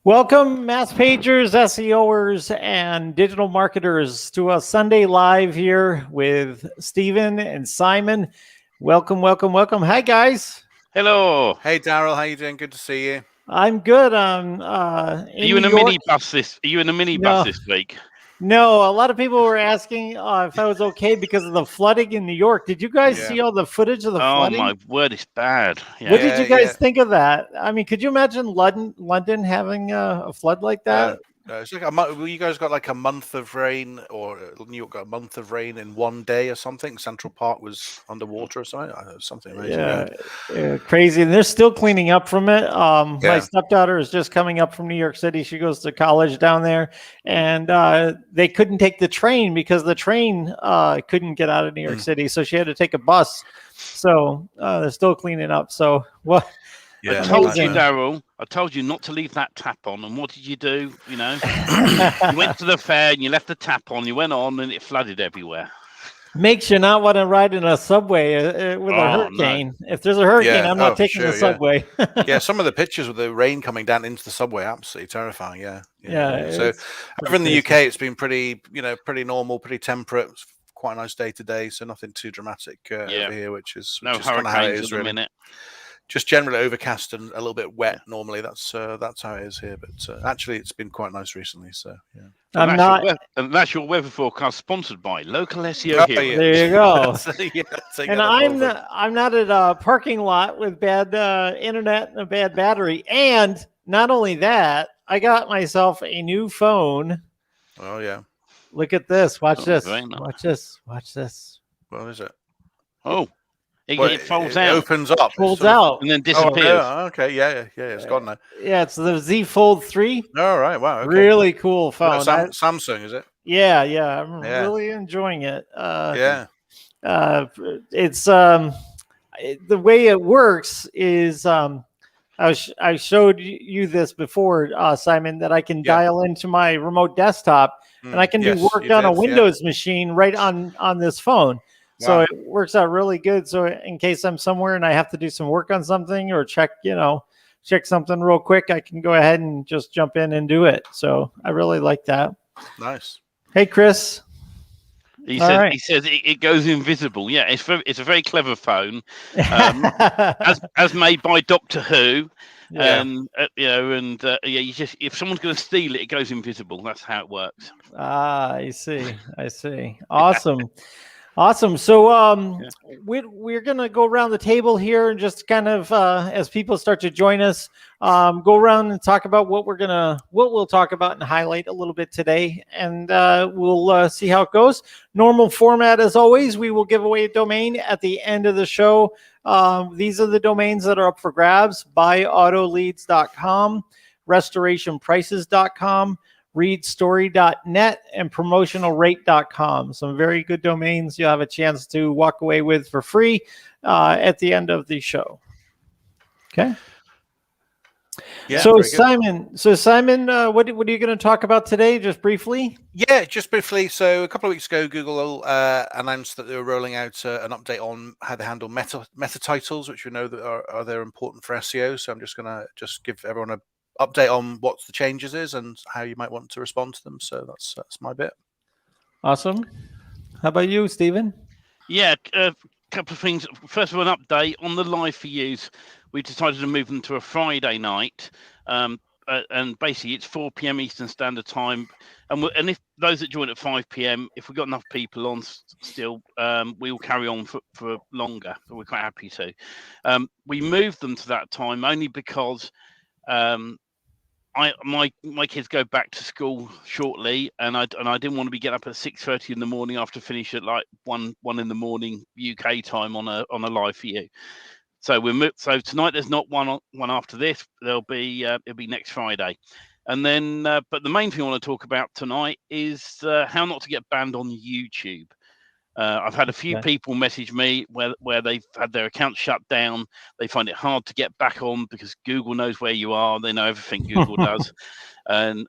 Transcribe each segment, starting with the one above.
Welcome, mass pagers, SEOers, and digital marketers to a Sunday Live here with Stephen and Simon. Welcome, welcome, welcome. Hi, guys. Hello. Hey, Daryl. How you doing? Good to see you. I'm good. Are you in a minibus this week? No, a lot of people were asking if I was okay because of the flooding in New York. Did you guys see all the footage of the flooding? Oh, my word, it's bad. Yeah. What did you guys think of that? I mean, could you imagine London having a flood like that? It's like you guys got like a month of rain, or New York got a month of rain in one day or something. Central Park was underwater or something. Something amazing. Yeah, crazy. And they're still cleaning up from it. My stepdaughter is just coming up from New York City. She goes to college down there, and they couldn't take the train because the train couldn't get out of New York City, so she had to take a bus. So they're still cleaning up. So what? I told you, Daryl. I told you not to leave that tap on. And what did you do? You know, you went to the fair and you left the tap on. You went on and it flooded everywhere. Makes you not want to ride in a subway with a hurricane. No. If there's a hurricane, I'm not taking the subway. Yeah, some of the pictures with the rain coming down into the subway, absolutely terrifying. Yeah. So over in the UK, it's been pretty normal, pretty temperate. Quite a nice day today, so nothing too dramatic over here, which is no hurricanes at the minute. Just generally overcast and a little bit wet. Normally, that's how it is here. But actually, it's been quite nice recently. So yeah. And that's your weather forecast, sponsored by Local SEO here. Yeah. There you go. And I'm not at a parking lot with bad internet and a bad battery. And not only that, I got myself a new phone. Oh yeah. Look at this. Watch this. Watch this. Watch this. What is it? Oh. It folds out. It opens up. Folds out. And then disappears. Okay. Yeah. It's gone now. Yeah, it's the Z Fold 3. All right. Wow. Okay. Really cool phone. Samsung, is it? Yeah. I'm really enjoying it. It's the way it works is I showed you this before, Simon, that I can dial into my remote desktop and I can do work on a Windows machine right on this phone. Wow. So it works out really good. So in case I'm somewhere and I have to do some work on something or check something real quick, I can go ahead and just jump in and do it. So I really like that. Nice. Hey, Chris. He says it goes invisible. Yeah, it's a very clever phone, as made by Doctor Who. You just, if someone's going to steal it, it goes invisible. That's how it works. I see. Awesome. Awesome. So we're going to go around the table here and just kind of, as people start to join us, go around and talk about what we'll talk about and highlight a little bit today. And we'll see how it goes. Normal format, as always, we will give away a domain at the end of the show. These are the domains that are up for grabs: buyautoleads.com, restorationprices.com, readstory.net, and promotionalrate.com. Some very good domains you'll have a chance to walk away with for free at the end of the show. Okay. Yeah, so Simon, what are you going to talk about today, just briefly? Yeah, just briefly. So a couple of weeks ago, Google announced that they were rolling out an update on how they handle meta titles, which we know that are they're important for SEO. So I'm just going to give everyone a update on what the changes is and how you might want to respond to them. So that's my bit. Awesome. How about you, Stephen? Yeah, a couple of things. First of all, an update on the live for yous. We've decided to move them to a Friday night, and basically it's 4 p.m. Eastern Standard Time. And if those that join at 5 p.m., if we've got enough people on still, we will carry on for longer. So we're quite happy to. We moved them to that time only because my kids go back to school shortly, and I didn't want to be getting up at 6:30 in the morning after finish at like one in the morning UK time on a live for you. So so tonight there's not one after this. It'll be next Friday, and then but the main thing I want to talk about tonight is how not to get banned on YouTube. I've had a few people message me where they've had their account shut down. They find it hard to get back on because Google knows where you are. They know everything Google does, and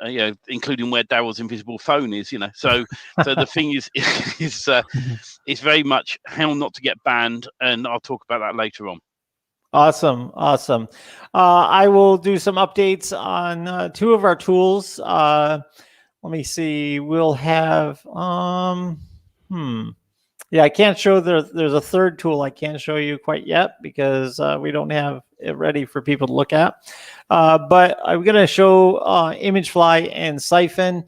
including where Daryl's invisible phone is. So the thing is it's very much how not to get banned, and I'll talk about that later on. Awesome. Awesome. I will do some updates on two of our tools. Let me see. We'll have, yeah, I can't show there's a third tool I can't show you quite yet because we don't have it ready for people to look at. But I'm going to show Imagefly and Siphon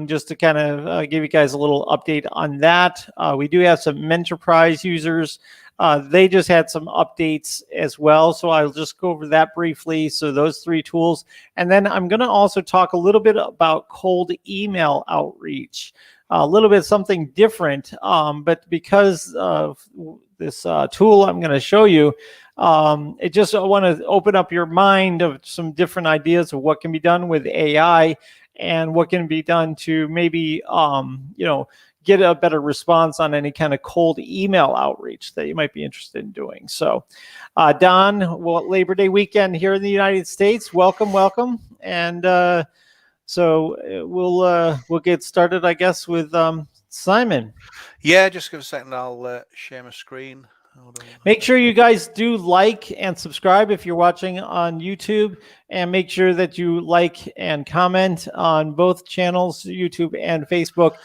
just to kind of give you guys a little update on that. We do have some Mentorprise users. They just had some updates as well. So I'll just go over that briefly. So those three tools. And then I'm going to also talk a little bit about cold email outreach. A little bit something different, but because of this tool I'm going to show you, it just I want to open up your mind of some different ideas of what can be done with AI and what can be done to maybe get a better response on any kind of cold email outreach that you might be interested in doing. So, Don, Labor Day weekend here in the United States. Welcome, and so we'll get started, I guess, with Simon. Yeah, just give a second. I'll share my screen. Make sure you guys do like and subscribe if you're watching on YouTube, and make sure that you like and comment on both channels, YouTube and Facebook,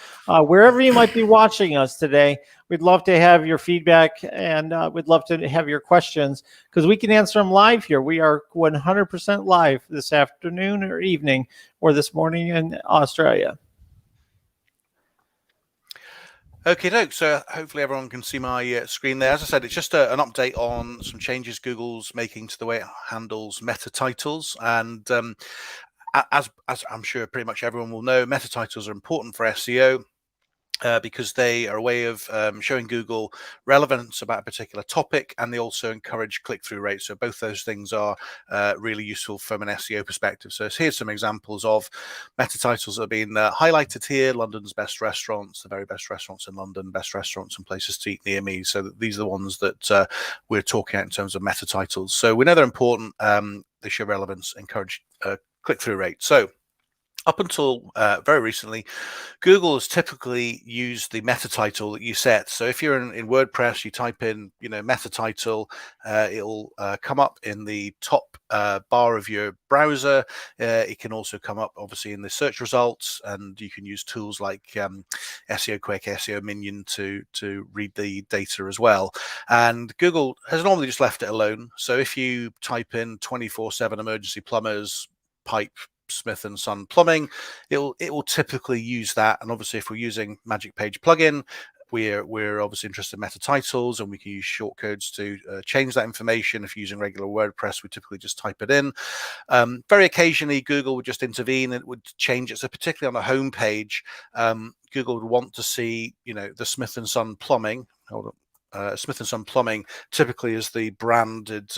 wherever you might be watching us today. We'd love to have your feedback, and we'd love to have your questions because we can answer them live here. We are 100% live this afternoon or evening or this morning in Australia. Okay, doke. So hopefully everyone can see my screen there. As I said, it's just an update on some changes Google's making to the way it handles meta titles. And as I'm sure pretty much everyone will know, meta titles are important for SEO. Because they are a way of showing Google relevance about a particular topic, and they also encourage click-through rates. So both those things are really useful from an SEO perspective. So here's some examples of meta titles that have been highlighted here: London's best restaurants, the very best restaurants in London, best restaurants and places to eat near me. So these are the ones that we're talking about in terms of meta titles. So we know they're important. They show relevance, encourage click-through rate. So up until very recently, Google has typically used the meta title that you set. So if you're in WordPress, you type in, meta title, it'll come up in the top bar of your browser. It can also come up, obviously, in the search results, and you can use tools like SEO Quick, SEO Minion to read the data as well. And Google has normally just left it alone. So if you type in 24/7 emergency plumbers, pipe, Smith and Son plumbing, it will typically use that. And obviously, if we're using Magic Page plugin, we're obviously interested in meta titles, and we can use shortcodes to change that information. If you're using regular WordPress, we typically just type it in. Very occasionally, Google would just intervene. It would change it. So particularly on the home page, Google would want to see, the Smith and Son plumbing. Hold on. Smith and Son plumbing typically is the branded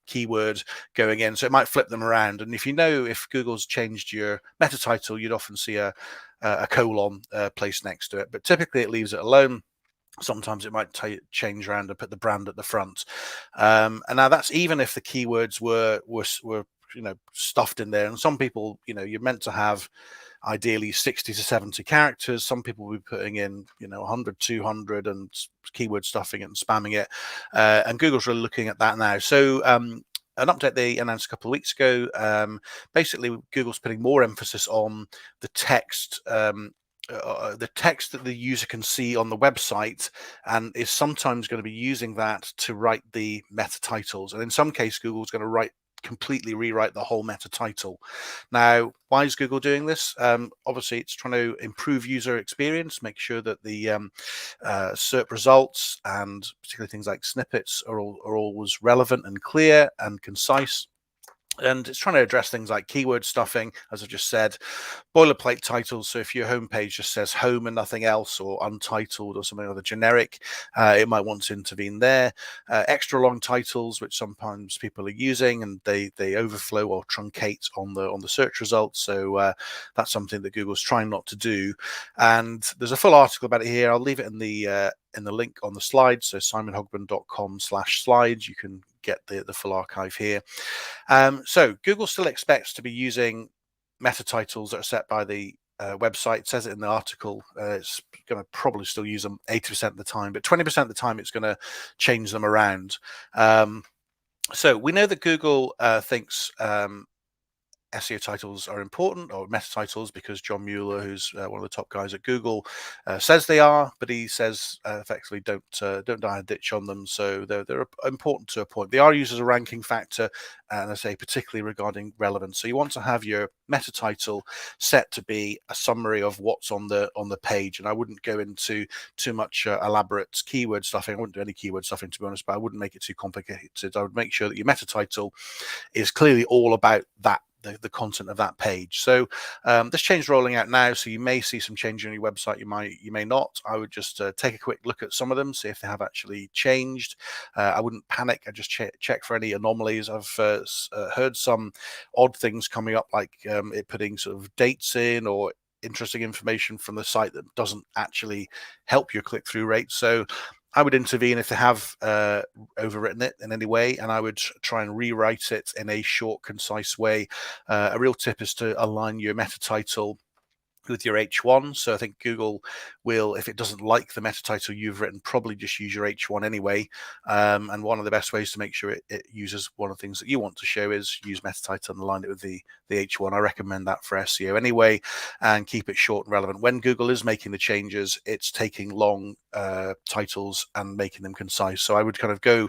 keyword going in, so it might flip them around. And if Google's changed your meta title, you'd often see a colon placed next to it, but typically it leaves it alone. Sometimes it might change around and put the brand at the front. And now that's even if the keywords were stuffed in there. And some people, you're meant to have ideally 60 to 70 characters. Some people will be putting in 100, 200 and keyword stuffing it and spamming it, and Google's really looking at that now. So an update they announced a couple of weeks ago, basically Google's putting more emphasis on the text that the user can see on the website, and is sometimes going to be using that to write the meta titles. And in some case, Google's going to completely rewrite the whole meta title. Now, why is Google doing this? Obviously, it's trying to improve user experience, make sure that the SERP results, and particularly things like snippets, are always relevant and clear and concise. And it's trying to address things like keyword stuffing, as I've just said, boilerplate titles. So if your homepage just says home and nothing else, or untitled, or something other generic, it might want to intervene there. Extra long titles, which sometimes people are using, and they overflow or truncate on the search results. So that's something that Google's trying not to do. And there's a full article about it here. I'll leave it in the link on the slides. So simonhogman.com/slides. You can get the full archive here. So Google still expects to be using meta titles that are set by the website. It says it in the article. It's going to probably still use them 80% of the time, but 20% of the time it's going to change them around. So we know that Google thinks SEO titles are important, or meta titles, because John Mueller, who's one of the top guys at Google, says they are, but he says effectively don't die a ditch on them. So they're important to a point. They are used as a ranking factor, and I say particularly regarding relevance. So you want to have your meta title set to be a summary of what's on the page, and I wouldn't go into too much elaborate keyword stuffing. I wouldn't do any keyword stuffing, to be honest, but I wouldn't make it too complicated. I would make sure that your meta title is clearly all about that, the content of that page. So this change is rolling out now, so you may see some change on your website, you may not. I would just take a quick look at some of them, see if they have actually changed. I wouldn't panic. I just check for any anomalies. I've heard some odd things coming up, like it putting sort of dates in, or interesting information from the site that doesn't actually help your click-through rate. So I would intervene if they have overwritten it in any way, and I would try and rewrite it in a short, concise way. A real tip is to align your meta title with your H1. So I think Google will, if it doesn't like the meta title you've written, probably just use your H1 anyway. And one of the best ways to make sure it uses one of the things that you want to show is use meta title and align it with the H1. I recommend that for SEO anyway, and keep it short and relevant. When Google is making the changes, it's taking long titles and making them concise. So I would kind of go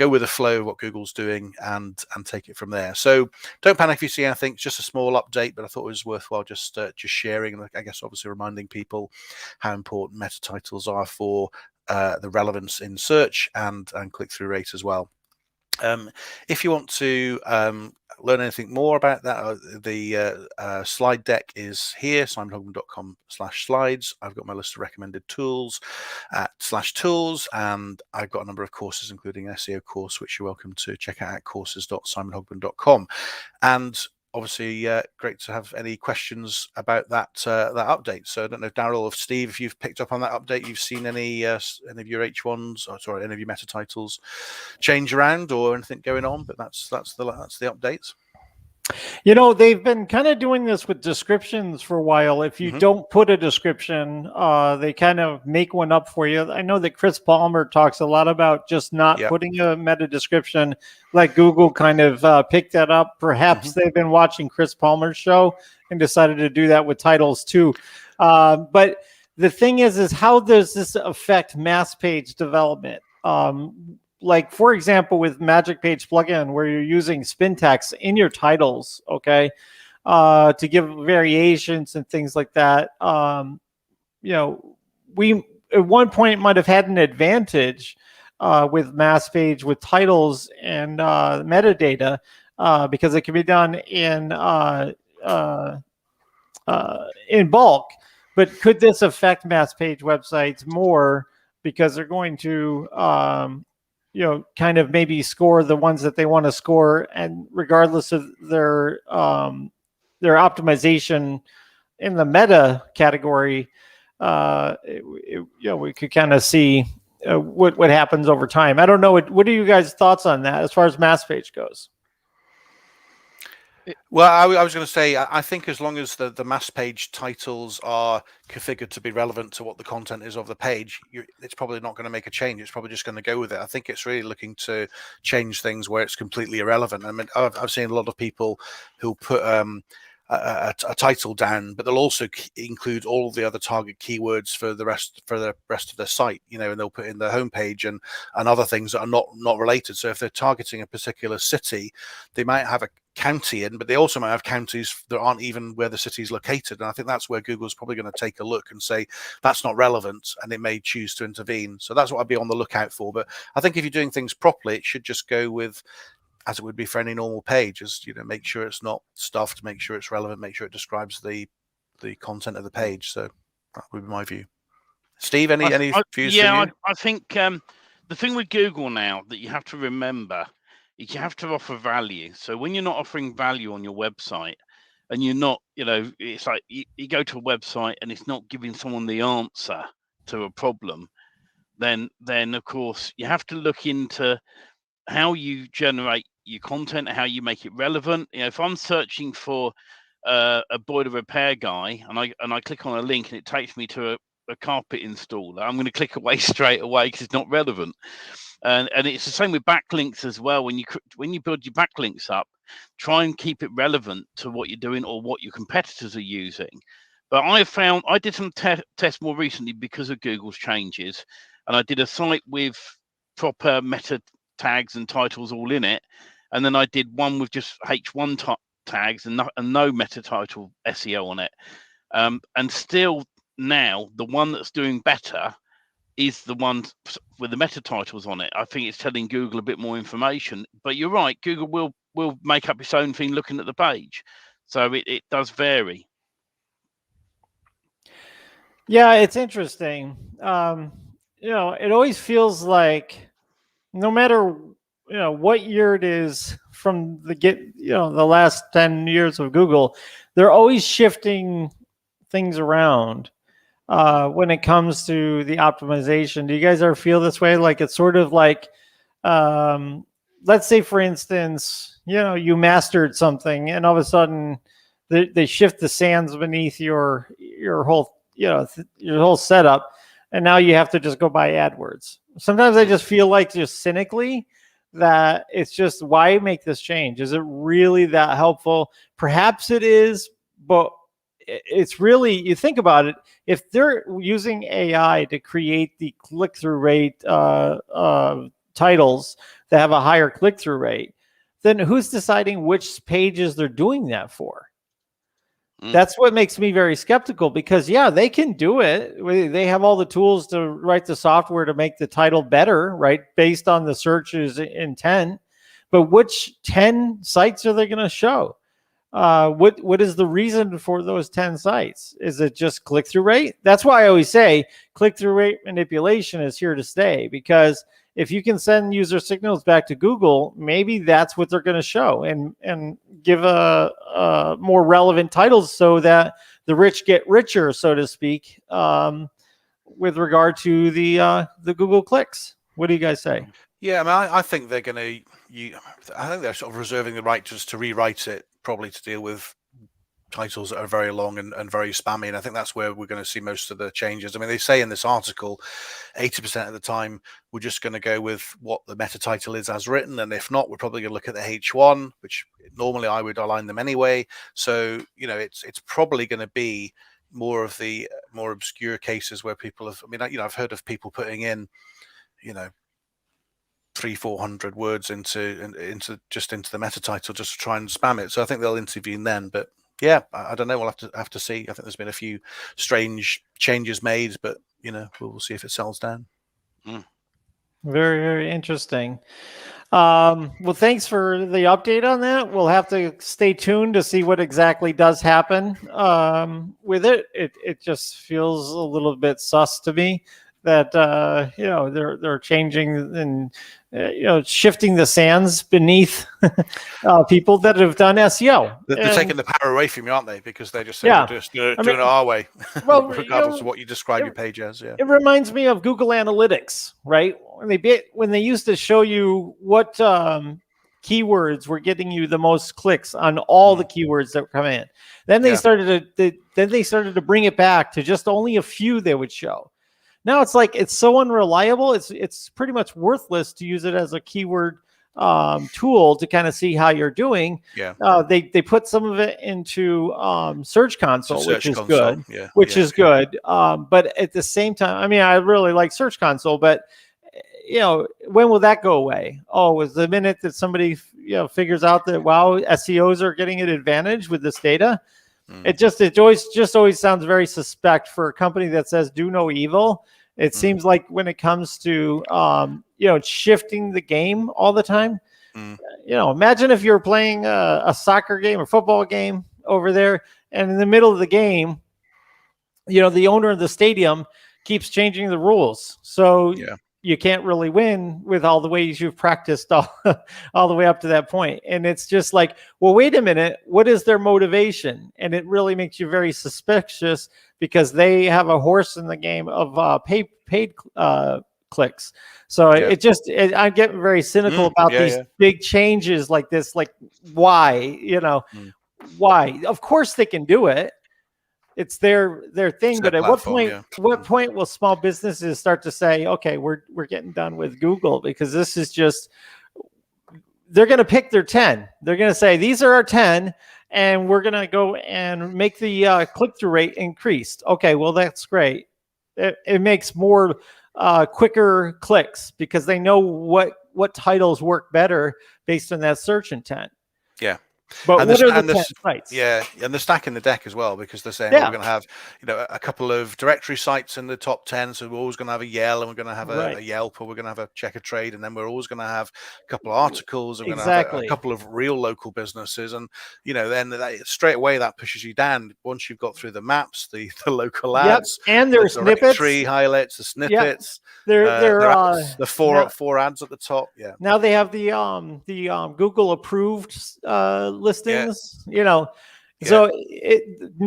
with the flow of what Google's doing and take it from there. So don't panic if you see anything. It's just a small update, but I thought it was worthwhile just sharing, and I guess obviously reminding people how important meta titles are for the relevance in search and click-through rate as well. If you want to learn anything more about that, the slide deck is here, simonhogman.com/slides. I've got my list of recommended tools at /tools, and I've got a number of courses, including an SEO course, which you're welcome to check out at courses.simonhogman.com. And obviously, great to have any questions about that update. So I don't know, Daryl or Steve, if you've picked up on that update, you've seen any of your H1s, or sorry, any of your meta titles change around or anything going on. But that's the updates. You know, they've been kind of doing this with descriptions for a while. If you don't put a description, they kind of make one up for you. I know that Chris Palmer talks a lot about just not putting a meta description, like Google kind of picked that up. Perhaps they've been watching Chris Palmer's show and decided to do that with titles too. But the thing is how does this affect mass page development? Like, for example, with Magic Page plugin, where you're using spin text in your titles, okay, to give variations and things like that. You know, we at one point might have had an advantage with mass page with titles and metadata because it can be done in bulk. But could this affect mass page websites more because they're going to you know, kind of maybe score the ones that they want to score, and regardless of their optimization in the meta category, you know, we could kind of see what happens over time. I don't know. What are you guys' thoughts on that as far as mass page goes? Well, I was going to say, I think as long as the mass page titles are configured to be relevant to what the content is of the page, it's probably not going to make a change. It's probably just going to go with it. I think it's really looking to change things where it's completely irrelevant. I mean, I've seen a lot of people who put a title down, but they'll also include all the other target keywords for the rest of their site, you know, and they'll put in the homepage and other things that are not related. So if they're targeting a particular city, they might have a county in, but they also might have counties that aren't even where the city is located. And I think that's where Google's probably going to take a look and say that's not relevant, and it may choose to intervene. So that's what I'd be on the lookout for. But I think if you're doing things properly, it should just go with, as it would be for any normal page, is, you know, make sure it's not stuffed, make sure it's relevant, make sure it describes the content of the page. So that would be my view. Steve, any views? Yeah, I think the thing with Google now that you have to remember is you have to offer value. So when you're not offering value on your website, and you're not, you know, it's like you go to a website and it's not giving someone the answer to a problem, then of course you have to look into how you generate your content, how you make it relevant. You know, if I'm searching for a boiler repair guy and I click on a link and it takes me to a carpet installer, I'm going to click away straight away because it's not relevant. And it's the same with backlinks as well. When you build your backlinks up, try and keep it relevant to what you're doing or what your competitors are using. But I did some tests more recently because of Google's changes, and I did a site with proper meta tags and titles all in it, and then I did one with just H1 tags and no meta title SEO on it. And still now, the one that's doing better is the one with the meta titles on it. I think it's telling Google a bit more information. But you're right, Google will make up its own thing looking at the page. So it does vary. Yeah, it's interesting. It always feels like no matter what year it is from the last 10 years of Google, they're always shifting things around when it comes to the optimization. Do you guys ever feel this way? Like it's sort of like, let's say for instance, you mastered something and all of a sudden they shift the sands beneath your whole your whole setup, and now you have to just go buy AdWords. Sometimes I just feel like, just cynically, that it's just, why make this change? Is it really that helpful? Perhaps it is, but it's really, you think about it, if they're using AI to create the click-through rate titles that have a higher click-through rate, then who's deciding which pages they're doing that for? That's what makes me very skeptical, because they can do it. They have all the tools to write the software to make the title better, right? Based on the search's intent. But which 10 sites are they going to show? What is the reason for those 10 sites? Is it just click-through rate? That's why I always say click-through rate manipulation is here to stay, because if you can send user signals back to Google, maybe that's what they're going to show, and give a more relevant titles so that the rich get richer, so to speak, with regard to the Google clicks. What do you guys say? Yeah, I mean, I think they're going to. I think they're sort of reserving the right just to rewrite it, probably to deal with titles that are very long and very spammy, and I think that's where we're going to see most of the changes. I mean, they say in this article 80% of the time we're just going to go with what the meta title is as written, and if not, we're probably going to look at the H1, which normally I would align them anyway. So it's probably going to be more of the more obscure cases where people have, I mean, I've heard of people putting in 300-400 words into the meta title just to try and spam it. So I think they'll intervene then, but yeah, I don't know. We'll have to see. I think there's been a few strange changes made, but we'll see if it settles down. Very, very interesting. Well, thanks for the update on that. We'll have to stay tuned to see what exactly does happen with it. It just feels a little bit sus to me that they're changing and shifting the sands beneath people that have done SEO. They're taking the power away from you, aren't they? Because they just say, we're just doing it our way, well, regardless of what you describe your page as. Yeah, it reminds me of Google Analytics, right? When they used to show you what keywords were getting you the most clicks on all the keywords that come in. Then they started to bring it back to just only a few they would show. Now it's like, it's so unreliable. It's pretty much worthless to use it as a keyword tool to kind of see how you're doing. Yeah. They put some of it into Search Console, which is good. Yeah. Which is good. But at the same time, I mean, I really like Search Console, but when will that go away? Oh, is the minute that somebody figures out that, wow, SEOs are getting an advantage with this data? It always sounds very suspect for a company that says do no evil. It seems like when it comes to shifting the game all the time. Imagine if you're playing a soccer game or football game over there, and in the middle of the game, the owner of the stadium keeps changing the rules. So you can't really win with all the ways you've practiced all the way up to that point. And it's just like, well, wait a minute, what is their motivation? And it really makes you very suspicious, because they have a horse in the game of paid clicks. So I'm getting very cynical about these big changes like this. Like, why? Why? Of course they can do it. it's their thing. It's But their at what platform, point, what point will small businesses start to say, okay, we're getting done with Google, because this is just, they're going to pick their 10. They're going to say, these are our 10, and we're going to go and make the click-through rate increased. Okay, well, that's great. It makes more quicker clicks, because they know what titles work better based on that search intent. Yeah. But And what are the and 10 sites? yeah, and they're stacking the deck as well, because they're saying, Yeah. well, we're going to have, a couple of directory sites in the top 10. So we're always going to have a Yell, and we're going to have a Yelp, or we're going to have a Checker Trade. And then we're always going to have a couple of articles, and we're going to have a couple of real local businesses. And, then straight away that pushes you down once you've got through the maps, the local ads, and their snippets, highlights, the snippets, the four ads at the top. Yeah. Now they have the Google approved listings. So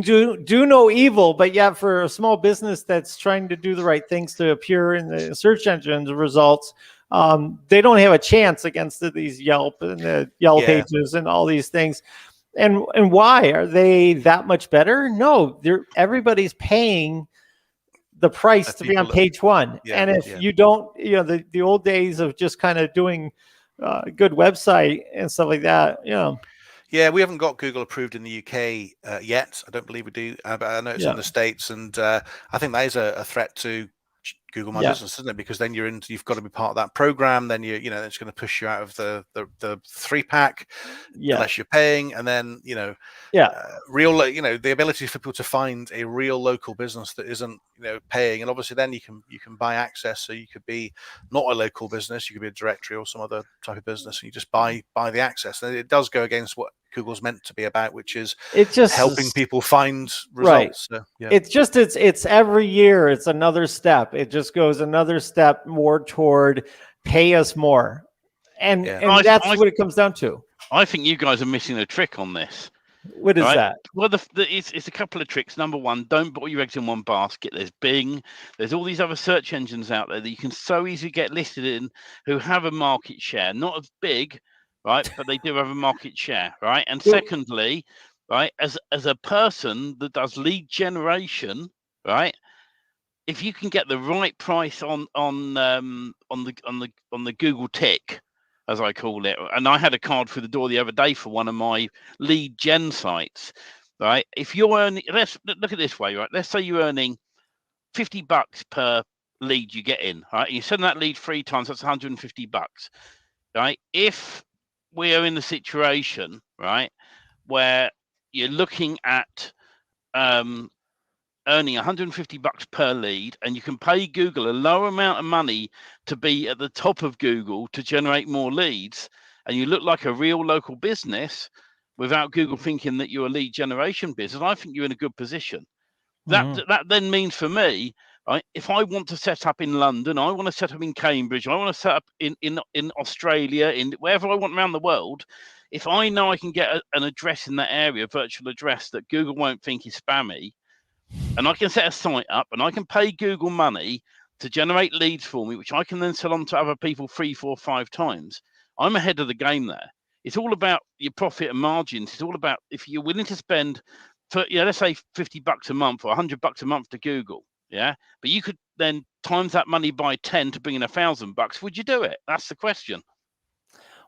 do no evil, but yeah, for a small business that's trying to do the right things to appear in the search engine results, they don't have a chance against these Yelp and the Yellow Pages and all these things. And why are they that much better? No, everybody's paying the price to be on page one. And if you don't, the old days of just kind of doing good website and stuff like that, Yeah, we haven't got Google approved in the UK yet. I don't believe we do, but I know it's in the States, and I think that is a threat to Google My Business, isn't it? Because then you've got to be part of that program. Then it's going to push you out of the 3-pack unless you're paying, and then real, the ability for people to find a real local business that isn't paying, and obviously then you can buy access. So you could be not a local business, you could be a directory or some other type of business, and you just buy the access. And it does go against what Google's meant to be about, which is helping people find results. Right. So, it's every year it's another step. It just goes another step more toward pay us more, and that's what it comes down to. I think you guys are missing a trick on this. What is that? Well, it's a couple of tricks. Number one, don't put your eggs in one basket. There's Bing, there's all these other search engines out there that you can so easily get listed in, who have a market share, not as big, right, but they do have a market share, right? And secondly, right, as a person that does lead generation, right, if you can get the right price on the Google tick, as I call it, and I had a card through the door the other day for one of my lead gen sites, right? If you're earning, let's look at it this way, right? Let's say you're earning $50 per lead you get in, right? And you send that lead 3 times, that's $150, right? If we are in the situation, right, where you're looking at earning $150 per lead, and you can pay Google a lower amount of money to be at the top of Google to generate more leads, and you look like a real local business without Google thinking that you're a lead generation business, I think you're in a good position. That then means for me, right, if I want to set up in London, I want to set up in Cambridge, I want to set up in Australia, in wherever I want around the world, if I know I can get an address in that area, a virtual address that Google won't think is spammy, and I can set a site up and I can pay Google money to generate leads for me, which I can then sell on to other people 3, 4, 5 times, I'm ahead of the game there. It's all about your profit and margins. It's all about if you're willing to spend, let's say $50 a month or $100 a month to Google, but you could then times that money by 10 to bring in $1,000. Would you do it? That's the question.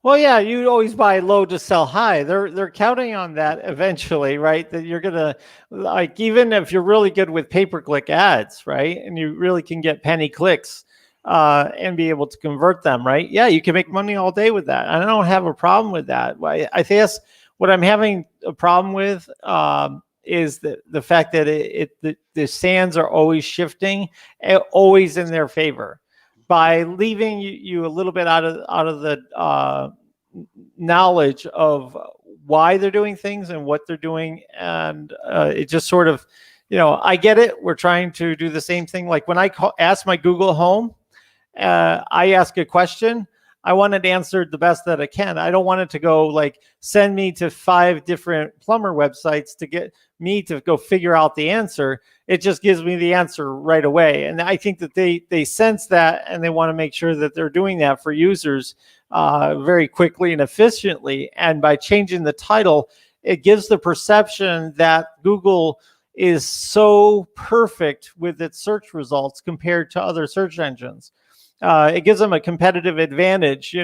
Well, yeah, you always buy low to sell high. They're counting on that eventually, right? That you're gonna, like, even if you're really good with pay-per-click ads, right, and you really can get penny clicks and be able to convert them, right? Yeah, you can make money all day with that. I don't have a problem with that. I think that's what I'm having a problem with is the fact that the sands are always shifting, always in their favor. By leaving you a little bit out of the knowledge of why they're doing things and what they're doing, and it just sort of, I get it. We're trying to do the same thing. Like when I ask my Google Home, I ask a question. I want it answered the best that I can. I don't want it to go like send me to 5 different plumber websites to get me to go figure out the answer. It just gives me the answer right away. And I think that they sense that, and they want to make sure that they're doing that for users very quickly and efficiently. And by changing the title, it gives the perception that Google is so perfect with its search results compared to other search engines. It gives them a competitive advantage.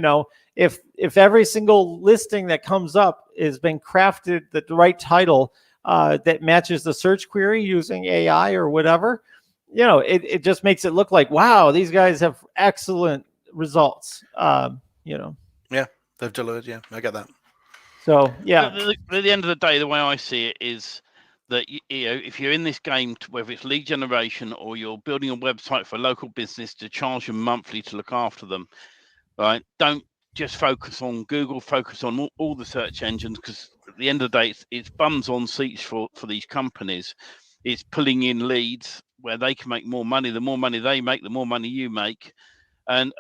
If every single listing that comes up has been crafted the right title that matches the search query using AI or whatever, it just makes it look like, wow, these guys have excellent results. Yeah, they've delivered. Yeah, I get that. So yeah. At the end of the day, the way I see it is that if you're in this game, whether it's lead generation or you're building a website for a local business to charge them monthly to look after them, right? Don't just focus on Google, focus on all the search engines, because at the end of the day, it's bums on seats for these companies. It's pulling in leads where they can make more money. The more money they make, the more money you make. And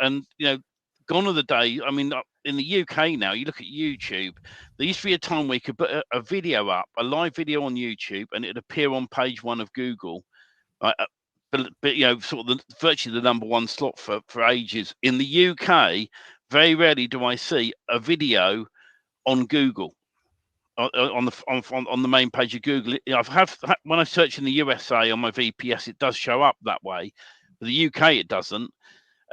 gone are the day. I mean, in the UK now, you look at YouTube. There used to be a time where you could put a video up, a live video on YouTube, and it'd appear on page 1 of Google. Right? But sort of virtually the number 1 slot for ages. In the UK, very rarely do I see a video on Google on the main page of Google. When I search in the USA on my VPS, it does show up that way. But the UK, it doesn't.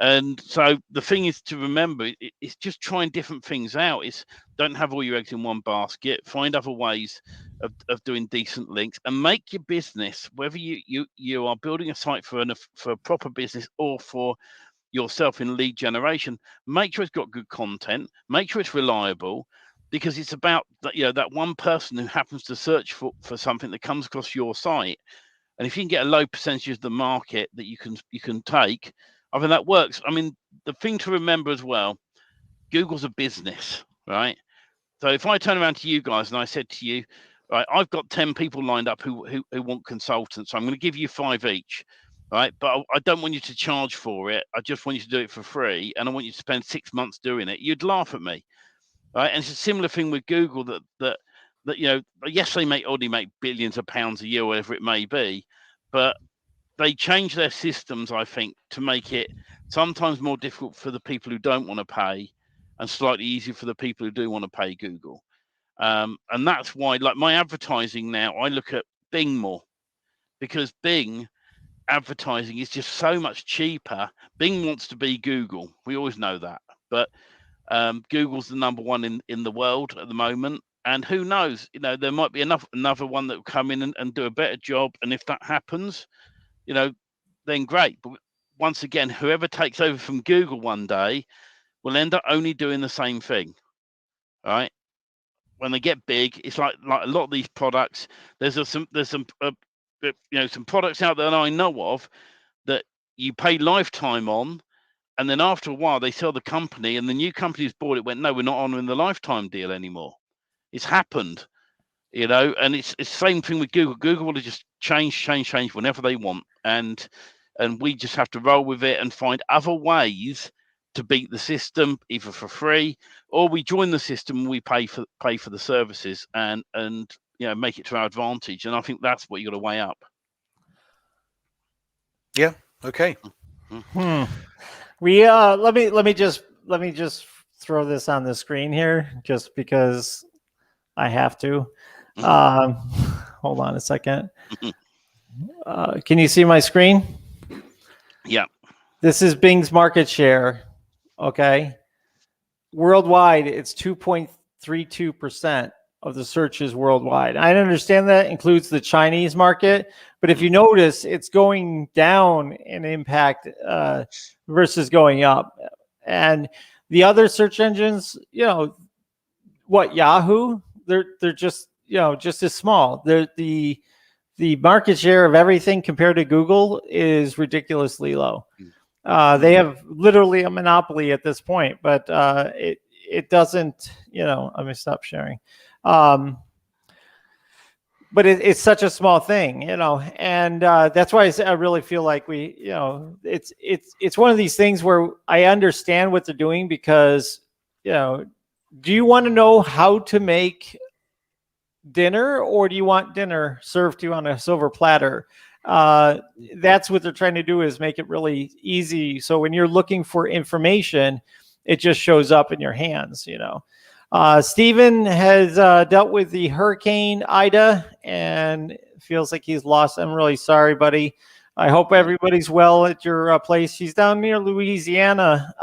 And so the thing is to remember, it's just trying different things out. It's don't have all your eggs in one basket. Find other ways of doing decent links and make your business, whether you are building a site for a proper business or for yourself in lead generation, make sure it's got good content, make sure it's reliable, because it's about that one person who happens to search for something that comes across your site. And if you can get a low percentage of the market that you can take, I think that works. I mean, the thing to remember as well, Google's a business, right? So if I turn around to you guys and I said to you, right, I've got 10 people lined up who want consultants, so I'm going to give you 5 each, right? But I don't want you to charge for it. I just want you to do it for free, and I want you to spend 6 months doing it. You'd laugh at me, right? And it's a similar thing with Google that yes, they already make billions of pounds a year, whatever it may be, but they change their systems, I think, to make it sometimes more difficult for the people who don't want to pay and slightly easier for the people who do want to pay Google. And that's why, like my advertising now, I look at Bing more, because Bing advertising is just so much cheaper. Bing wants to be Google. We always know that. But Google's the number 1 in the world at the moment. And who knows, there might be another one that will come in and do a better job. And if that happens, then great. But once again, whoever takes over from Google one day will end up only doing the same thing, right? When they get big, it's like a lot of these products. There's some products out there that I know of that you pay lifetime on, and then after a while they sell the company, and the new company who's bought it went, no, we're not honoring the lifetime deal anymore. It's happened. And it's the same thing with Google. Google will just change whenever they want, and we just have to roll with it and find other ways to beat the system, either for free or we join the system and we pay for the services and make it to our advantage. And I think that's what you got to weigh up. Yeah. Okay. We let me just throw this on the screen here, just because I have to. Hold on a second. Can you see my screen? Yeah. This is Bing's market share. Okay. Worldwide, it's 2.32% of the searches worldwide. I understand that includes the Chinese market, but if you notice, it's going down in impact versus going up. And the other search engines, Yahoo, they're just just as small. The market share of everything compared to Google is ridiculously low. They have literally a monopoly at this point, but it doesn't. Let me stop sharing. But it's such a small thing, and that's why I really feel like it's one of these things where I understand what they're doing, because do you want to know how to make dinner, or do you want dinner served to you on a silver platter? That's what they're trying to do, is make it really easy. So when you're looking for information, it just shows up in your hands. Stephen has dealt with the Hurricane Ida and feels like he's lost. I'm really sorry, buddy. I hope everybody's well at your place. He's down near Louisiana.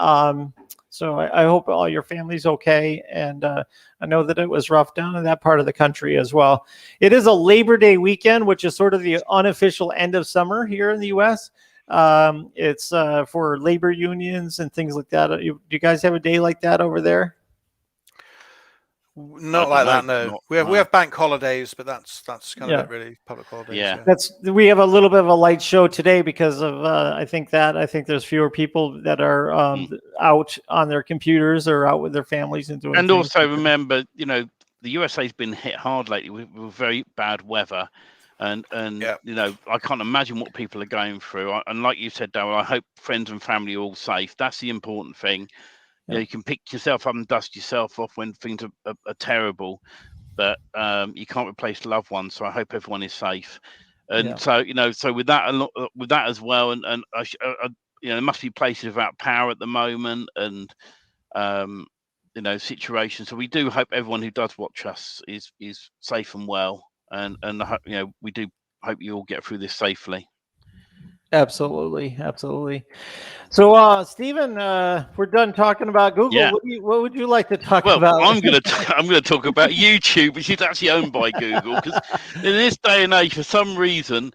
So I hope all your family's okay. And I know that it was rough down in that part of the country as well. It is a Labor Day weekend, which is sort of the unofficial end of summer here in the U.S. It's for labor unions and things like that. Do you guys have a day like that over there? Not like that, no. We have bank holidays, but that's kind of it, really. Public holidays. Yeah. We have a little bit of a light show today because of I think there's fewer people that are out on their computers or out with their families and doing. And also remember, the USA's been hit hard lately with very bad weather, and I can't imagine what people are going through. And like you said, Daryl, I hope friends and family are all safe. That's the important thing. You can pick yourself up and dust yourself off when things are terrible, but you can't replace loved ones. So I hope everyone is safe. And so with that as well, and there must be places without power at the moment, and situations. So we do hope everyone who does watch us is safe and well, and we do hope you all get through this safely. Absolutely. So, Stephen, we're done talking about Google. Yeah. What would you like to talk about? I'm going to talk about YouTube, which is actually owned by Google, because in this day and age, for some reason,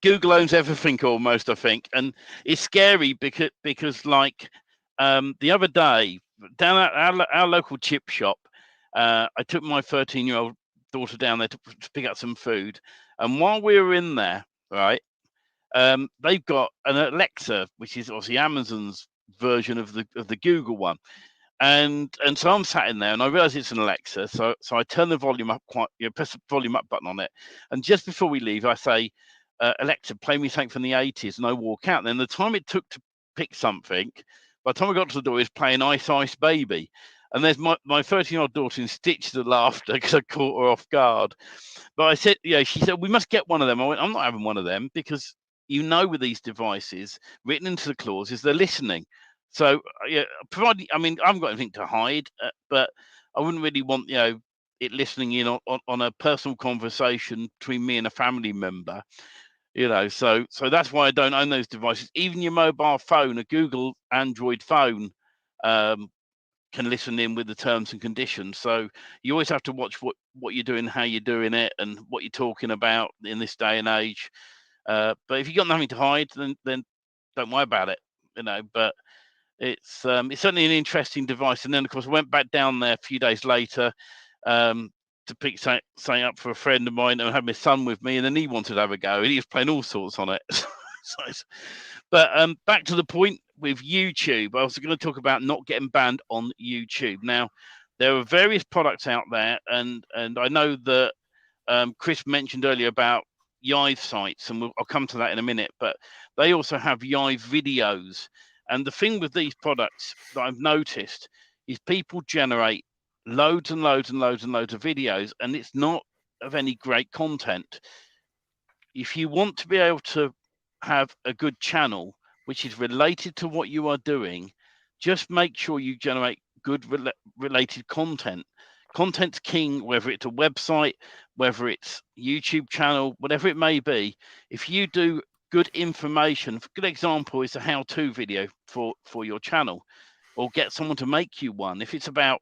Google owns everything almost, I think, and it's scary because like the other day down at our local chip shop, I took my 13-year-old daughter down there to pick up some food, and while we were in there, right. They've got an Alexa, which is obviously Amazon's version of the Google one, and so I'm sat in there, and I realise it's an Alexa, so I turn the volume up press the volume up button on it, and just before we leave, I say, Alexa, play me something from the 80s, and I walk out. And then the time it took to pick something, by the time I got to the door, it's playing Ice Ice Baby, and there's my 13-year-old daughter in stitches of laughter because I caught her off guard. But I said, she said, we must get one of them. I went, I'm not having one of them, because with these devices written into the clauses, they're listening. So provided, I haven't got anything to hide, but I wouldn't really want it listening in on a personal conversation between me and a family member. So that's why I don't own those devices. Even your mobile phone, a Google Android phone, can listen in with the terms and conditions. So you always have to watch what you're doing, how you're doing it, and what you're talking about in this day and age. But if you've got nothing to hide, then don't worry about it, But it's certainly an interesting device. And then, of course, I went back down there a few days later to pick something up for a friend of mine, and had my son with me, and then he wanted to have a go, and he was playing all sorts on it. But back to the point with YouTube, I was going to talk about not getting banned on YouTube. Now, there are various products out there, and I know that Chris mentioned earlier about Yive sites, and I'll come to that in a minute, but they also have Yive videos. And the thing with these products that I've noticed is people generate loads and loads and loads and loads of videos, and it's not of any great content. If you want to be able to have a good channel which is related to what you are doing, just make sure you generate good related content. Content's king, whether it's a website, whether it's YouTube channel, whatever it may be. If you do good information, a good example is a how-to video for your channel, or get someone to make you one. If it's about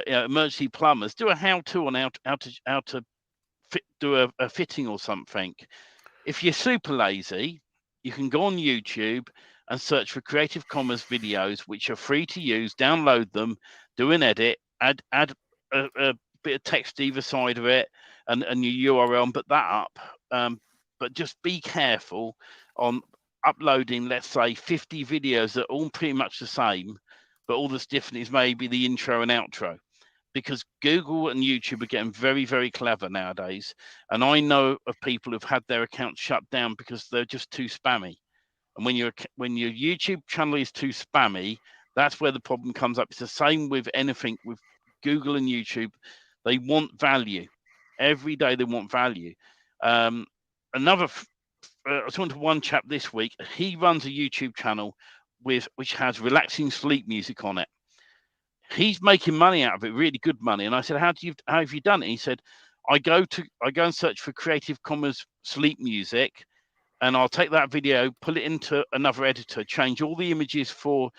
emergency plumbers, do a how-to on how to do a fitting or something. If you're super lazy, you can go on YouTube and search for Creative Commons videos, which are free to use. Download them, do an edit, add a bit of text either side of it, and your URL, and put that up. But just be careful on uploading, let's say, 50 videos that are all pretty much the same, but all that's different is maybe the intro and outro, because Google and YouTube are getting very, very clever nowadays. And I know of people who've had their accounts shut down because they're just too spammy. And when your YouTube channel is too spammy, that's where the problem comes up. It's the same with anything with Google and YouTube. They want value. Every day they want value. I was talking to one chap this week. He runs a YouTube channel which has relaxing sleep music on it. He's making money out of it, really good money. And I said, how have you done it? He said, I go and search for Creative Commons sleep music, and I'll take that video, pull it into another editor, change all the images for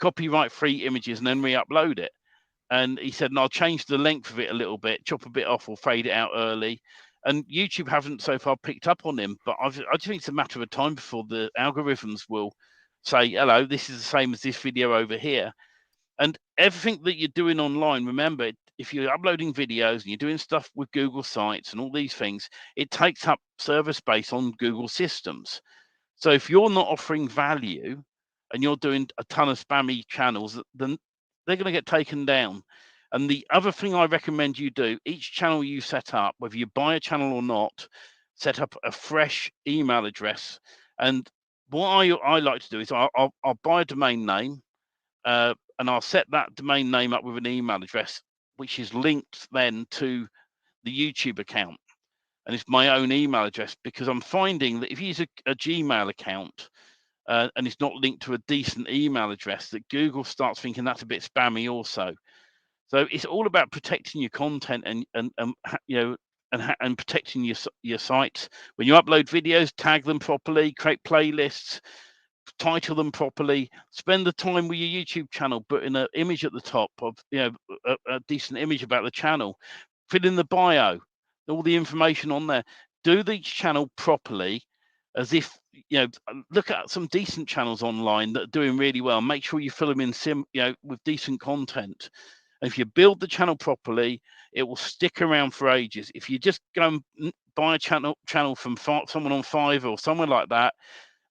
copyright-free images, and then re-upload it. And he said, and I'll change the length of it a little bit, chop a bit off or fade it out early. And YouTube haven't so far picked up on him, but I just think it's a matter of time before the algorithms will say, hello, this is the same as this video over here. And everything that you're doing online, remember, if you're uploading videos and you're doing stuff with Google Sites and all these things, it takes up server space on Google systems. So if you're not offering value and you're doing a ton of spammy channels, then they're going to get taken down. And the other thing I recommend you do, each channel you set up, whether you buy a channel or not, set up a fresh email address. And what I like to do is I'll buy a domain name, and I'll set that domain name up with an email address, which is linked then to the YouTube account. And it's my own email address, because I'm finding that if you use a Gmail account and it's not linked to a decent email address, that Google starts thinking that's a bit spammy also. So it's all about protecting your content and protecting your sites. When you upload videos, tag them properly, create playlists, title them properly, spend the time with your YouTube channel, putting an image at the top of, a decent image about the channel, fill in the bio, all the information on there. Do each channel properly, as if, look at some decent channels online that are doing really well. Make sure you fill them in with decent content. And if you build the channel properly, it will stick around for ages. If you just go and buy a channel from someone on Fiverr or somewhere like that,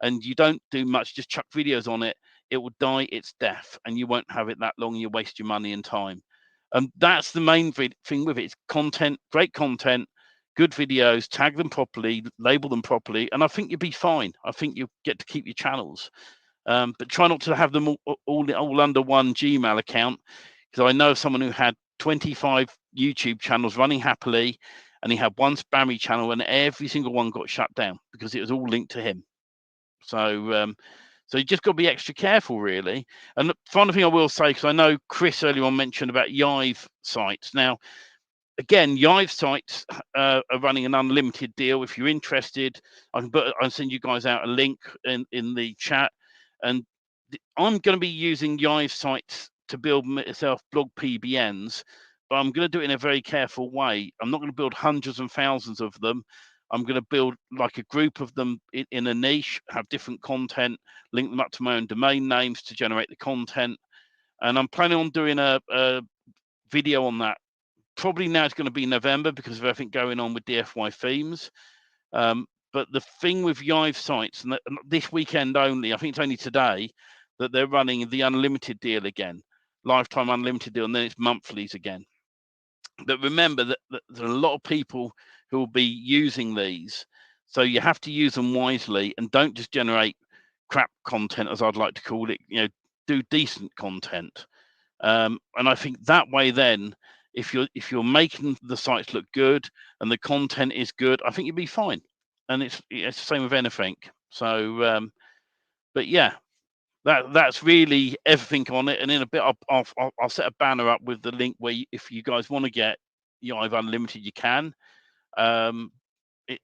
and you don't do much, just chuck videos on it, it will die its death, and you won't have it that long. You waste your money and time. That's the main thing with it. It's content, great content, good videos, tag them properly, label them properly, and I think you'll be fine. I think you'll get to keep your channels. But try not to have them all under one Gmail account, because I know of someone who had 25 YouTube channels running happily, and he had one spammy channel, and every single one got shut down because it was all linked to him. So you just got to be extra careful, really. And the final thing I will say, because I know Chris earlier on mentioned about Yive sites. Now, again, Yive sites are running an unlimited deal. If you're interested, I'll send you guys out a link in the chat. And I'm going to be using Yive sites to build myself blog PBNs, but I'm going to do it in a very careful way. I'm not going to build hundreds and thousands of them. I'm going to build like a group of them in a niche, have different content, link them up to my own domain names to generate the content. And I'm planning on doing a video on that. Probably now it's going to be November because of everything going on with DFY themes. But the thing with Yive sites, and this weekend only, I think it's only today, that they're running the unlimited deal again, lifetime unlimited deal, and then it's monthlies again. But remember that there are a lot of people who will be using these, so you have to use them wisely and don't just generate crap content, as I'd like to call it. Do decent content, and I think that way, then, if you're making the sites look good and the content is good, I think you'll be fine. And it's the same with anything. So, but yeah. That's really everything on it, and in a bit I'll set a banner up with the link where if you guys want to get Yive Unlimited, you can.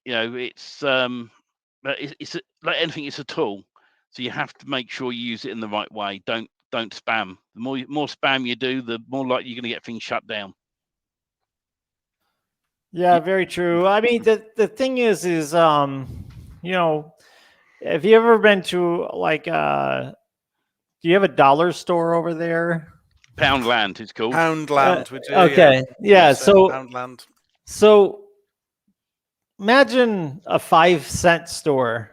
It's like anything, it's a tool, so you have to make sure you use it in the right way. Don't spam. The more spam you do, the more likely you're going to get things shut down. Yeah, very true. I mean, the thing is, have you ever been to like do you have a dollar store over there? Poundland, it's called. Poundland. We do. Okay. Yeah. So Poundland. So imagine a 5-cent store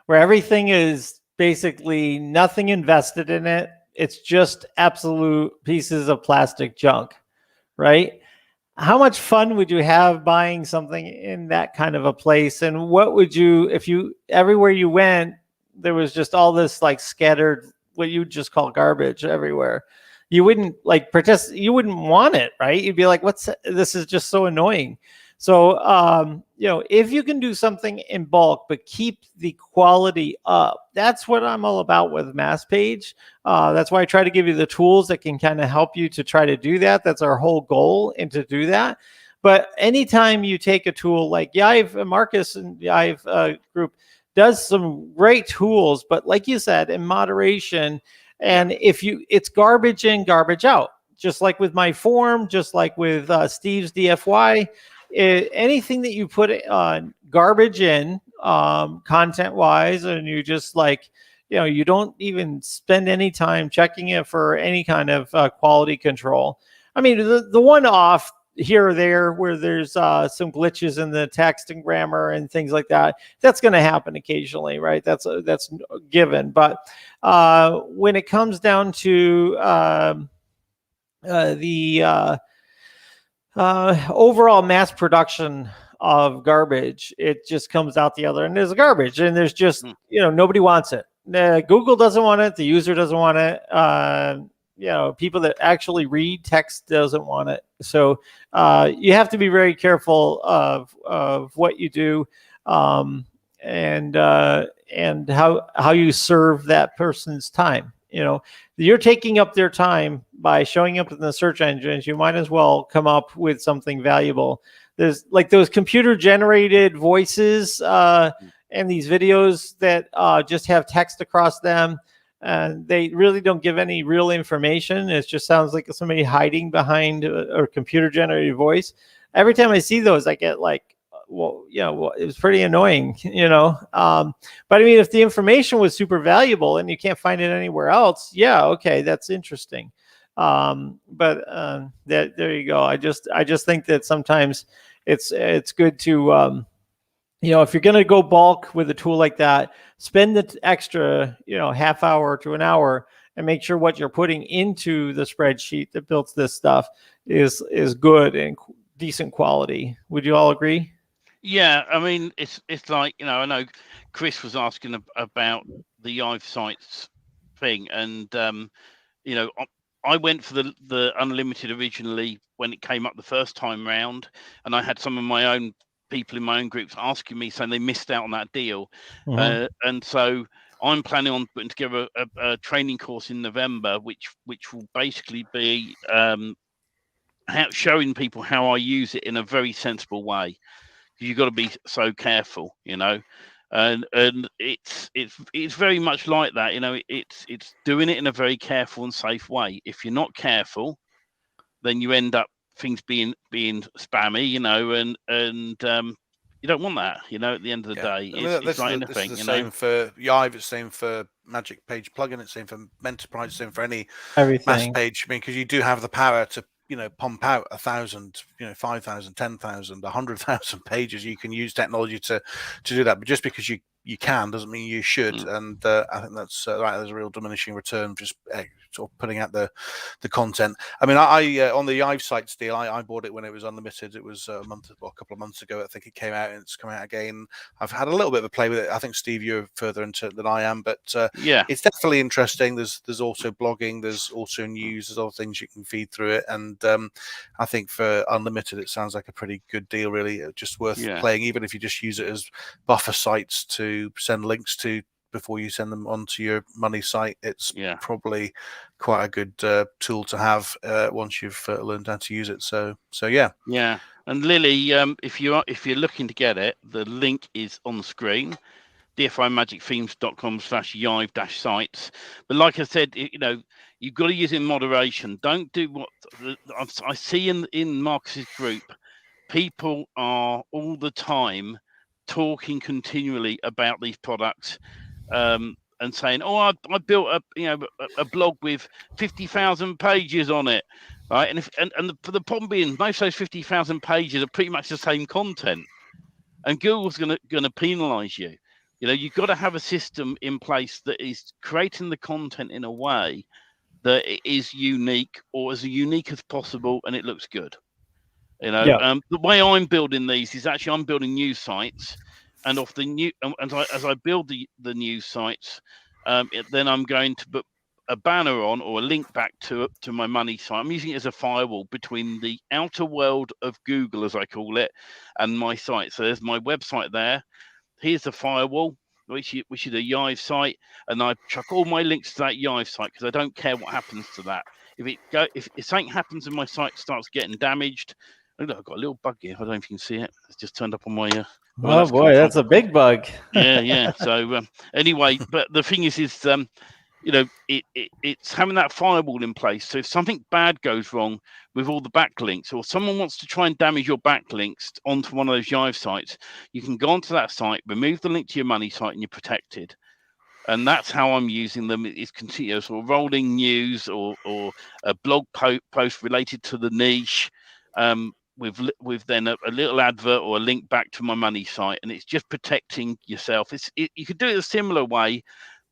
where everything is basically nothing invested in it. It's just absolute pieces of plastic junk, right? How much fun would you have buying something in that kind of a place? And what would you, if you, everywhere you went, there was just all this like scattered, what you just call garbage everywhere. You wouldn't like you wouldn't want it, right? You'd be like, this is just so annoying. So, if you can do something in bulk, but keep the quality up, that's what I'm all about with MassPage. That's why I try to give you the tools that can kind of help you to try to do that. That's our whole goal, and to do that. But anytime you take a tool like Yive, Marcus and Yive group does some great tools, but like you said, in moderation. And if it's garbage in, garbage out, just like with my form, just like with Steve's DFY, anything that you put garbage in, content wise, and you just like, you don't even spend any time checking it for any kind of quality control. I mean, the one off here or there where there's some glitches in the text and grammar and things like that, that's going to happen occasionally, right? That's given. But when it comes down to the overall mass production of garbage, it just comes out the other end as garbage, and there's just nobody wants it. Google doesn't want it, the user doesn't want it, people that actually read text doesn't want it. So you have to be very careful of what you do, and how you serve that person's time. You're taking up their time by showing up in the search engines. You might as well come up with something valuable. There's like those computer generated voices and these videos that just have text across them, and they really don't give any real information. It just sounds like somebody hiding behind a computer generated voice. Every time I see those, I get like, it was pretty annoying, but I mean, if the information was super valuable and you can't find it anywhere else, okay, that's interesting. But there you go. I just think that sometimes it's good to, if you're going to go bulk with a tool like that, spend the extra, half hour to an hour and make sure what you're putting into the spreadsheet that builds this stuff is good and decent quality. Would you all agree? Yeah, I mean, it's like, I know Chris was asking about the Yive sites thing, and I went for the unlimited originally when it came up the first time round, and I had some of my own people in my own groups asking me, saying they missed out on that deal. And so I'm planning on putting together a training course in November, which will basically be showing people how I use it in a very sensible way. You've got to be so careful, and it's very much like that. It's doing it in a very careful and safe way. If you're not careful, then you end up things being spammy, and you don't want that. At the end of the day, it's like anything. This is the same for Yive. It's the same for Magic Page plugin. It's the same for Enterprise. It's the same for everything. Mass page. I mean, because you do have the power to pump out 1,000, 5,000, 10,000, 100,000 pages. You can use technology to do that, but just because you can doesn't mean you should. And I think that's right. There's a real diminishing return just sort of putting out the content. I mean, I on the Yive sites deal, I bought it when it was unlimited. It was a couple of months ago. I think it came out, and it's coming out again. I've had a little bit of a play with it. I think Steve, you're further into it than I am, but it's definitely interesting. There's also blogging, there's also news, there's other things you can feed through it, and I think for unlimited, it sounds like a pretty good deal. Really, just worth playing, even if you just use it as buffer sites to send links to before you send them onto your money site. It's probably quite a good tool to have once you've learned how to use it. So yeah. And Lily, if you're looking to get it, the link is on the screen, dfimagicthemes.com/yive-sites. But like I said, you've got to use it in moderation. Don't do what I see in Marcus's group. People are all the time talking continually about these products, and saying, "Oh, I built a blog with 50,000 pages on it," right? And the problem being, most of those 50,000 pages are pretty much the same content, and Google's going to penalize you. You've got to have a system in place that is creating the content in a way that it is unique, or as unique as possible, and it looks good. The way I'm building these is actually I'm building news sites, and off the new, as I build the news sites, then I'm going to put a banner on or a link back to my money site. I'm using it as a firewall between the outer world of Google, as I call it, and my site. So there's my website there. Here's the firewall, which is a Yive site, and I chuck all my links to that Yive site because I don't care what happens to that. If something happens and my site starts getting damaged, I've got a little bug here. I don't know if you can see it. It's just turned up on my. Oh boy, that's a big bug. Yeah. So anyway, but the thing is, it's having that firewall in place. So if something bad goes wrong with all the backlinks, or someone wants to try and damage your backlinks onto one of those Yive sites, you can go onto that site, remove the link to your money site, and you're protected. And that's how I'm using them. It's continuous or rolling news or a blog post related to the niche, with then a little advert or a link back to my money site, and it's just protecting yourself. You could do it a similar way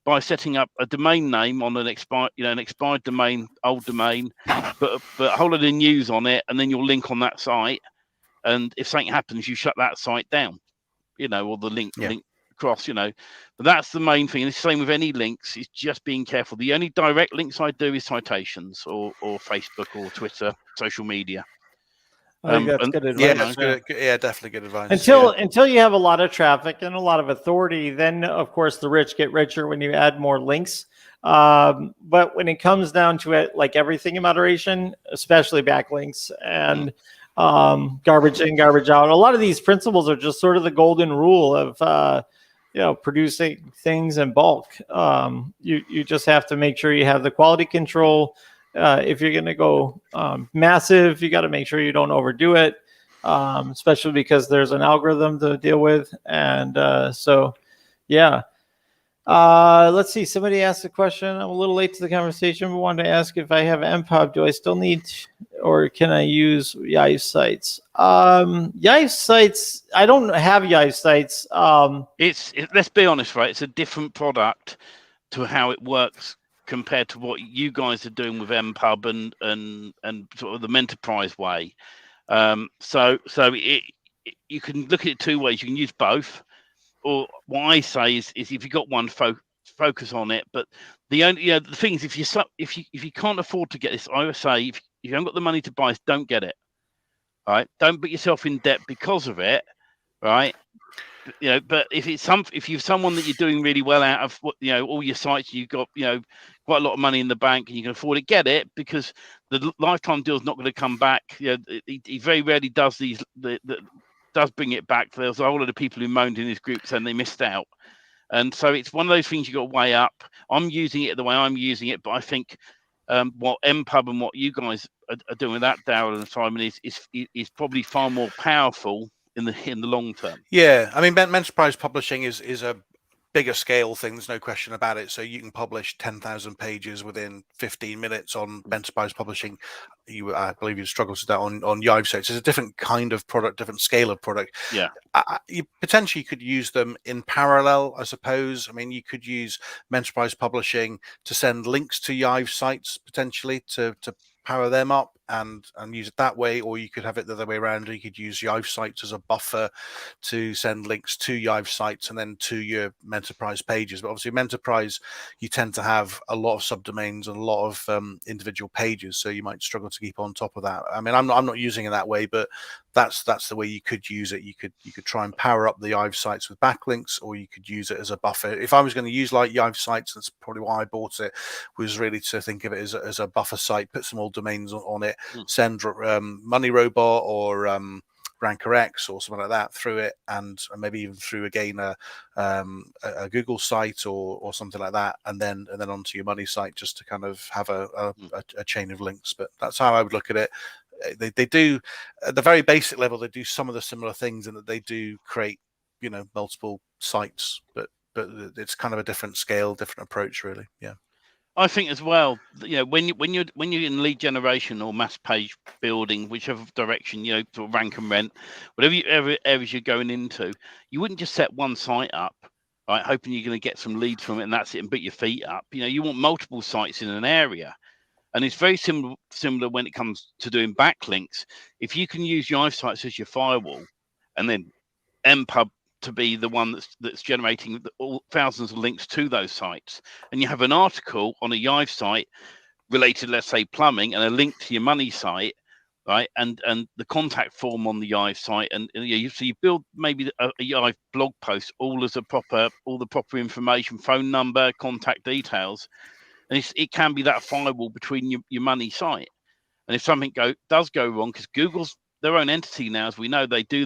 by setting up a domain name on an expired domain, old domain, but a whole lot of news on it, and then you'll link on that site. And if something happens, you shut that site down, or the link across, but that's the main thing. And it's the same with any links. It's just being careful. The only direct links I do is citations or Facebook or Twitter, social media. I think that's good advice. Yeah, that's good. Yeah, definitely good advice. Until you have a lot of traffic and a lot of authority, then of course the rich get richer when you add more links. But when it comes down to it, like everything in moderation, especially backlinks and garbage in, garbage out, a lot of these principles are just sort of the golden rule of producing things in bulk. You just have to make sure you have the quality control. If you're going to go massive, you got to make sure you don't overdo it, especially because there's an algorithm to deal with. And let's see. Somebody asked a question. I'm a little late to the conversation, but wanted to ask if I have MPub, do I still need, or can I use Yive sites? Yive sites, I don't have Yive sites. Let's be honest, right? It's a different product to how it works compared to what you guys are doing with MPub and sort of the Menterprise way. So you can look at it two ways. You can use both, or what I say is if you've got one, focus on it. But the thing is, if you can't afford to get this, I would say if you haven't got the money to buy it, don't get it. Right? Don't put yourself in debt because of it. Right? But if you're someone that you're doing really well out of all your sites, you've got quite a lot of money in the bank and you can afford to get it, because the lifetime deal is not going to come back. He very rarely does does bring it back. There's a whole lot of people who moaned in his group saying they missed out, and so it's one of those things you got to weigh up. I'm using it the way I'm using it, but I think what MPub and what you guys are doing with that, Daryl and Simon, is probably far more powerful in the long term. Yeah, I mean, Menterprise publishing is a bigger scale thing. There's no question about it. So you can publish 10,000 pages within 15 minutes on Menterprise publishing. I believe you struggle with that on Yive sites. It's a different kind of product, different scale of product. Yeah, you potentially could use them in parallel, I suppose. I mean, you could use Menterprise publishing to send links to Yive sites potentially to power them up and use it that way, or you could have it the other way around. You could use Yive sites as a buffer to send links to Yive sites and then to your Menterprise pages. But obviously Menterprise, you tend to have a lot of subdomains and a lot of individual pages, so you might struggle to keep on top of that. I mean, I'm not using it that way, but that's the way you could use it. You could try and power up the Yive sites with backlinks, or you could use it as a buffer. If I was going to use like Yive sites, that's probably why I bought it, was really to think of it as a buffer site, put some old domains on it, send Money Robot or Ranker X or something like that through it, and maybe even through again a Google site or something like that, and then onto your money site, just to kind of have a chain of links. But that's how I would look at it. They do, at the very basic level, they do some of the similar things in that they do create multiple sites, but it's kind of a different scale, different approach, really. Yeah. I think as well, when you're in lead generation or mass page building, whichever direction, sort of rank and rent, whatever areas you're going into, you wouldn't just set one site up, right, hoping you're going to get some leads from it and that's it, and put your feet up. You want multiple sites in an area, and it's very similar when it comes to doing backlinks. If you can use Yive sites as your firewall, and then MPub to be the one that's generating all thousands of links to those sites, and you have an article on a Yive site related, let's say, plumbing, and a link to your money site, right, and the contact form on the Yive site, and so you build maybe a Yive blog post, all the proper information, phone number, contact details, and it can be that firewall between your money site. And if something does go wrong, because Google's their own entity now, as we know. They do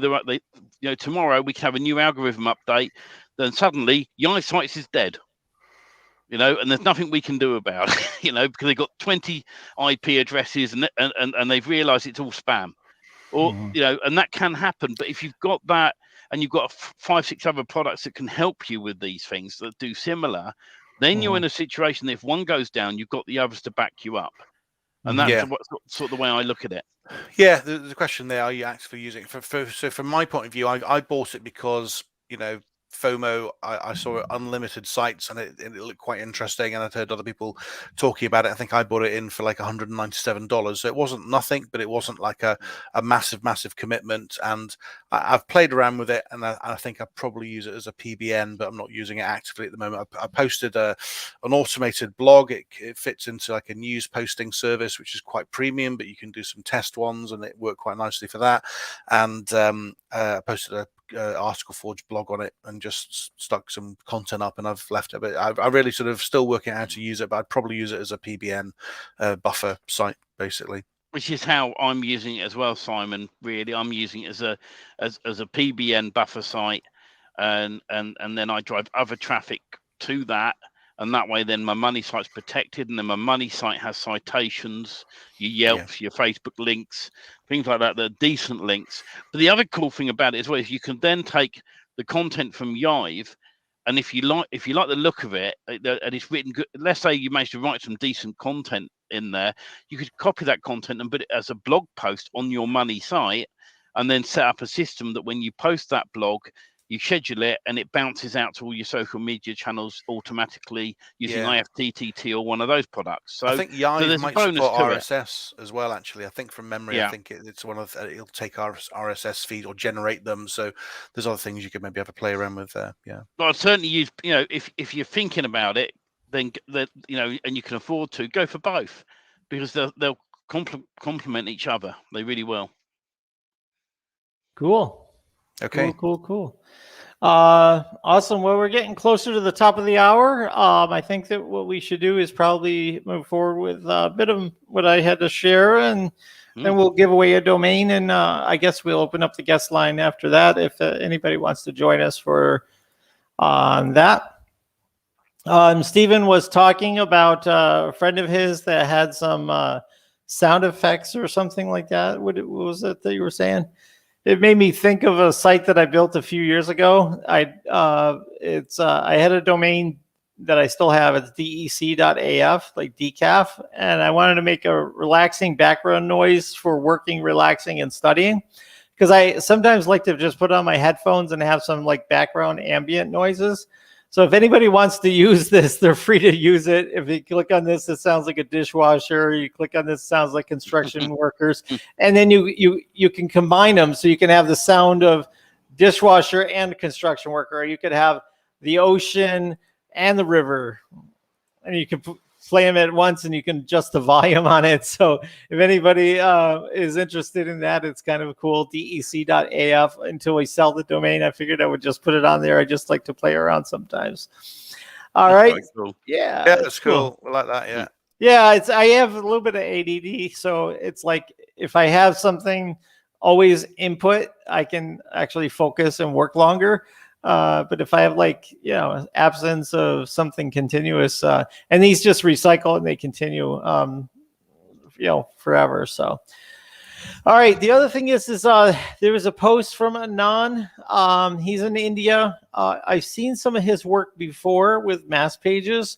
tomorrow we can have a new algorithm update, then suddenly Yive Sites is dead. And there's nothing we can do about it, because they've got 20 IP addresses and they've realized it's all spam. Or, and that can happen. But if you've got that and you've got 5, 6 other products that can help you with these things that do similar, then you're in a situation that if one goes down, you've got the others to back you up. And that's sort of the way I look at it. Yeah, the question there, are you actively using it? So from my point of view, I bought it because, FOMO, I saw unlimited sites and it looked quite interesting, and I'd heard other people talking about it. I think I bought it in for like $197. So it wasn't nothing, but it wasn't like a massive commitment. And I've played around with it, and I think I probably use it as a PBN, but I'm not using it actively at the moment. I posted an automated blog. It fits into like a news posting service, which is quite premium, but you can do some test ones, and it worked quite nicely for that. And I posted a Article Forge blog on it and just stuck some content up, and I've left it. But I really sort of still working out how to use it, but I'd probably use it as a PBN buffer site, basically. Which is how I'm using it as well, Simon. Really, I'm using it as a PBN buffer site, and then I drive other traffic to that. And that way, then my money site's protected, and then my money site has citations, your Yelps, your Facebook links, things like that. They're decent links. But the other cool thing about it as well is you can then take the content from Yive, and if you like the look of it, and it's written good. Let's say you managed to write some decent content in there, you could copy that content and put it as a blog post on your money site, and then set up a system that when you post that blog, you schedule it and it bounces out to all your social media channels automatically using IFTTT or one of those products. So I think Yive might support RSS as well, actually. I think from memory, I think it's one of it'll take our RSS feed or generate them. So there's other things you could maybe have a play around with there. Yeah. But I'd certainly use, if you're thinking about it, then and you can afford to, go for both, because they'll complement each other. They really will. Cool. Okay. Cool. Awesome. Well, we're getting closer to the top of the hour. I think that what we should do is probably move forward with a bit of what I had to share, and then we'll give away a domain, and I guess we'll open up the guest line after that if anybody wants to join us for that. Stephen was talking about a friend of his that had some sound effects or something like that. What was it that you were saying? It made me think of a site that I built a few years ago. I had a domain that I still have. It's dec.af, like decaf, and I wanted to make a relaxing background noise for working, relaxing, and studying, because I sometimes like to just put on my headphones and have some like background ambient noises. So if anybody wants to use this, they're free to use it. If you click on this, it sounds like a dishwasher. You click on this, it sounds like construction workers. And then you can combine them, so you can have the sound of dishwasher and construction worker. Or you could have the ocean and the river. And you can play them at once, and you can adjust the volume on it. So if anybody is interested in that, it's kind of cool. dec.af. Until we sell the domain, I figured I would just put it on there. I just like to play around sometimes. All right. Cool. Yeah, that's cool. I like that. Yeah. Yeah, I have a little bit of ADD, so it's like if I have something always input, I can actually focus and work longer. But if I have absence of something continuous, and these just recycle and they continue, forever. So, all right. The other thing is there was a post from Anand. He's in India. I've seen some of his work before with mass pages.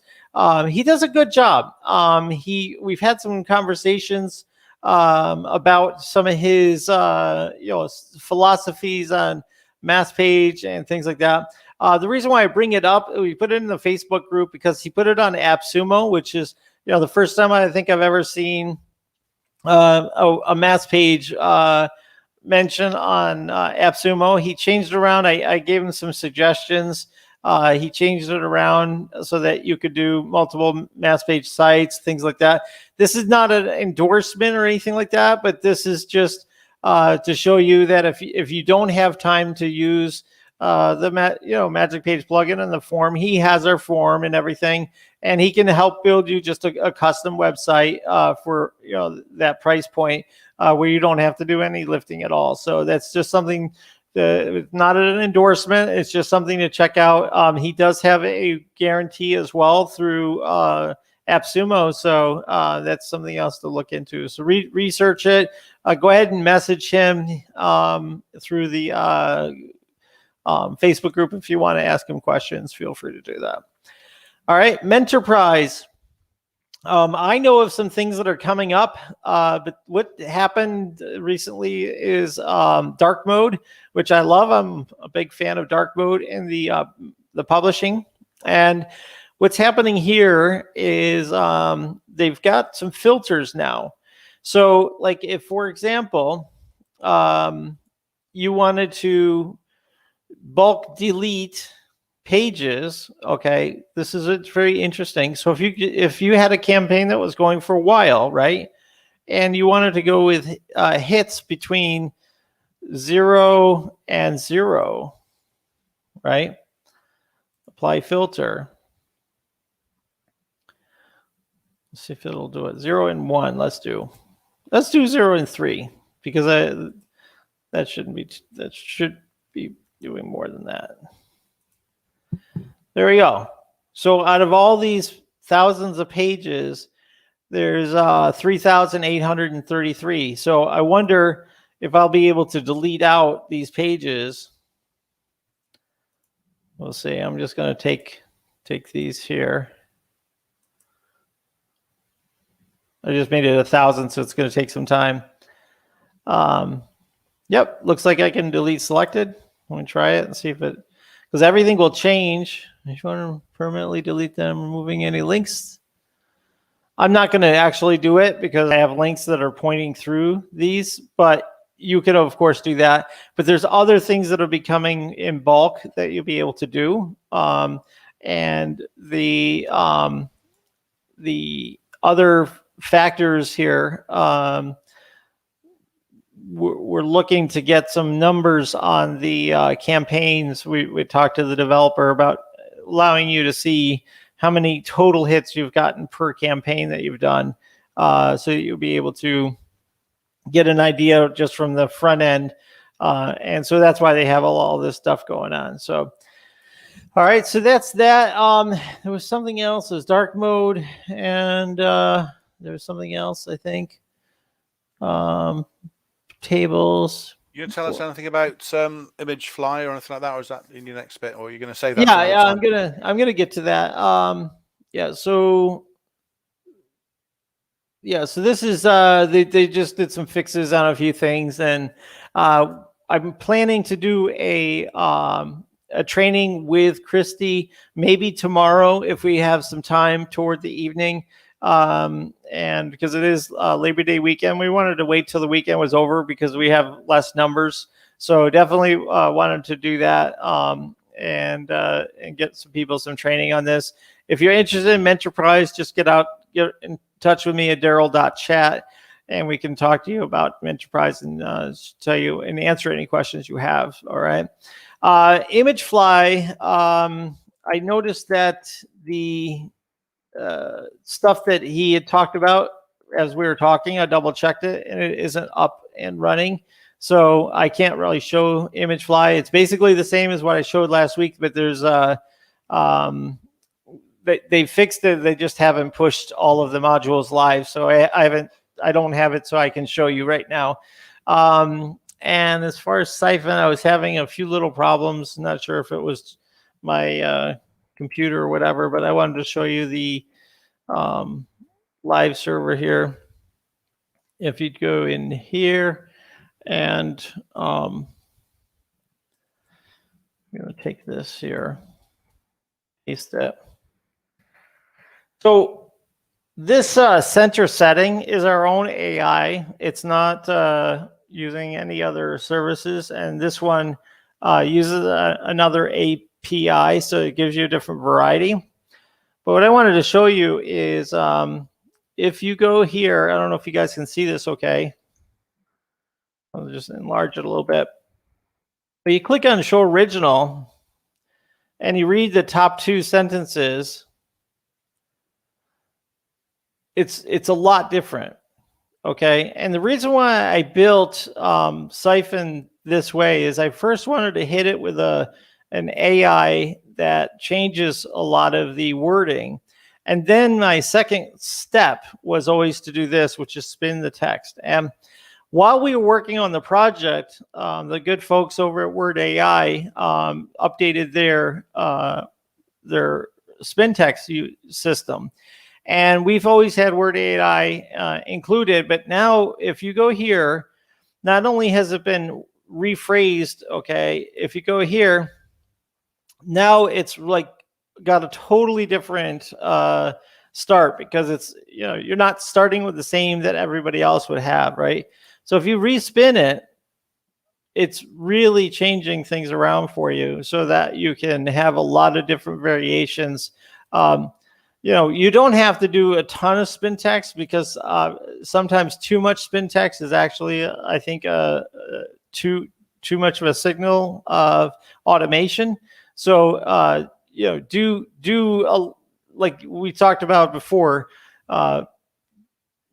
He does a good job. We've had some conversations about some of his philosophies on mass page and things like that. The reason why I bring it up, we put it in the Facebook group because he put it on AppSumo, which is the first time I think I've ever seen a mass page mention on AppSumo. He changed it around. I gave him some suggestions. He changed it around so that you could do multiple mass page sites, things like that. This is not an endorsement or anything like that, but this is just to show you that if you don't have time to use the Magic Page plugin and the form, he has our form and everything, and he can help build you just a custom website for that price point. where you don't have to do any lifting at all. So that's just something, not an endorsement. It's just something to check out. He does have a guarantee as well through AppSumo. So that's something else to look into. So research it. Go ahead and message him through the Facebook group. If you want to ask him questions, feel free to do that. All right, Menterprise. I know of some things that are coming up, but what happened recently is dark mode, which I love. I'm a big fan of dark mode in the publishing. And what's happening here is they've got some filters now. So like if, for example, you wanted to bulk delete pages, okay, this is very interesting. So if you had a campaign that was going for a while, right, and you wanted to go with hits between 0 and 0, right, apply filter. Let's see if it'll do it. 0 and 1. Let's do 0 and 3, because that should be doing more than that. There we go. So out of all these thousands of pages, there's 3,833. So I wonder if I'll be able to delete out these pages. We'll see. I'm just going to take these here. I just made it 1,000, so it's going to take some time. Yep, looks like I can delete selected. Let me try it and see if it, because everything will change. If you want to permanently delete them, removing any links. I'm not going to actually do it because I have links that are pointing through these, but you can of course do that. But there's other things that will be coming in bulk that you'll be able to do. And the other factors here, we're looking to get some numbers on the campaigns. We talked to the developer about allowing you to see how many total hits you've gotten per campaign that you've done, so you'll be able to get an idea just from the front end. And so that's why they have all this stuff going on. So, all right, so that's that. There was something else. There's dark mode, and there was something else, I think. Tables. You gonna tell us anything about image fly or anything like that, or is that in your next bit, or are you gonna say that? Yeah, I'm gonna get to that. So this is they just did some fixes on a few things, and I'm planning to do a training with Christy maybe tomorrow if we have some time toward the evening. And because it is Labor Day weekend, we wanted to wait till the weekend was over because we have less numbers. So definitely wanted to do that and get some people some training on this. If you're interested in Menterprise, just get in touch with me at daryl.chat, and we can talk to you about Menterprise and tell you and answer any questions you have. All right. ImageFly, I noticed that the stuff that he had talked about as we were talking, I double checked it, and it isn't up and running. So I can't really show ImageFly. It's basically the same as what I showed last week, but there's they fixed it. They just haven't pushed all of the modules live. So I don't have it, so I can show you right now. And as far as Siphon, I was having a few little problems. Not sure if it was my computer or whatever, but I wanted to show you the live server here. If you'd go in here, and I'm going to take this here, paste it. So this center setting is our own AI. It's not using any other services, and this one uses another API, so it gives you a different variety. But what I wanted to show you is if you go here, I don't know if you guys can see this okay. I'll just enlarge it a little bit. But you click on Show Original, and you read the top 2 sentences. It's a lot different. Okay, and the reason why I built Siphon this way is I first wanted to hit it with an AI that changes a lot of the wording. And then my second step was always to do this, which is spin the text. And while we were working on the project, the good folks over at Word AI updated their spin text system. And we've always had Word AI included, but now if you go here, not only has it been rephrased, okay, if you go here, now it's like got a totally different start, because it's, you're not starting with the same that everybody else would have, right? So if you respin it, it's really changing things around for you so that you can have a lot of different variations. You don't have to do a ton of spin text, because sometimes too much spin text is actually, I think, too much of a signal of automation. So like we talked about before,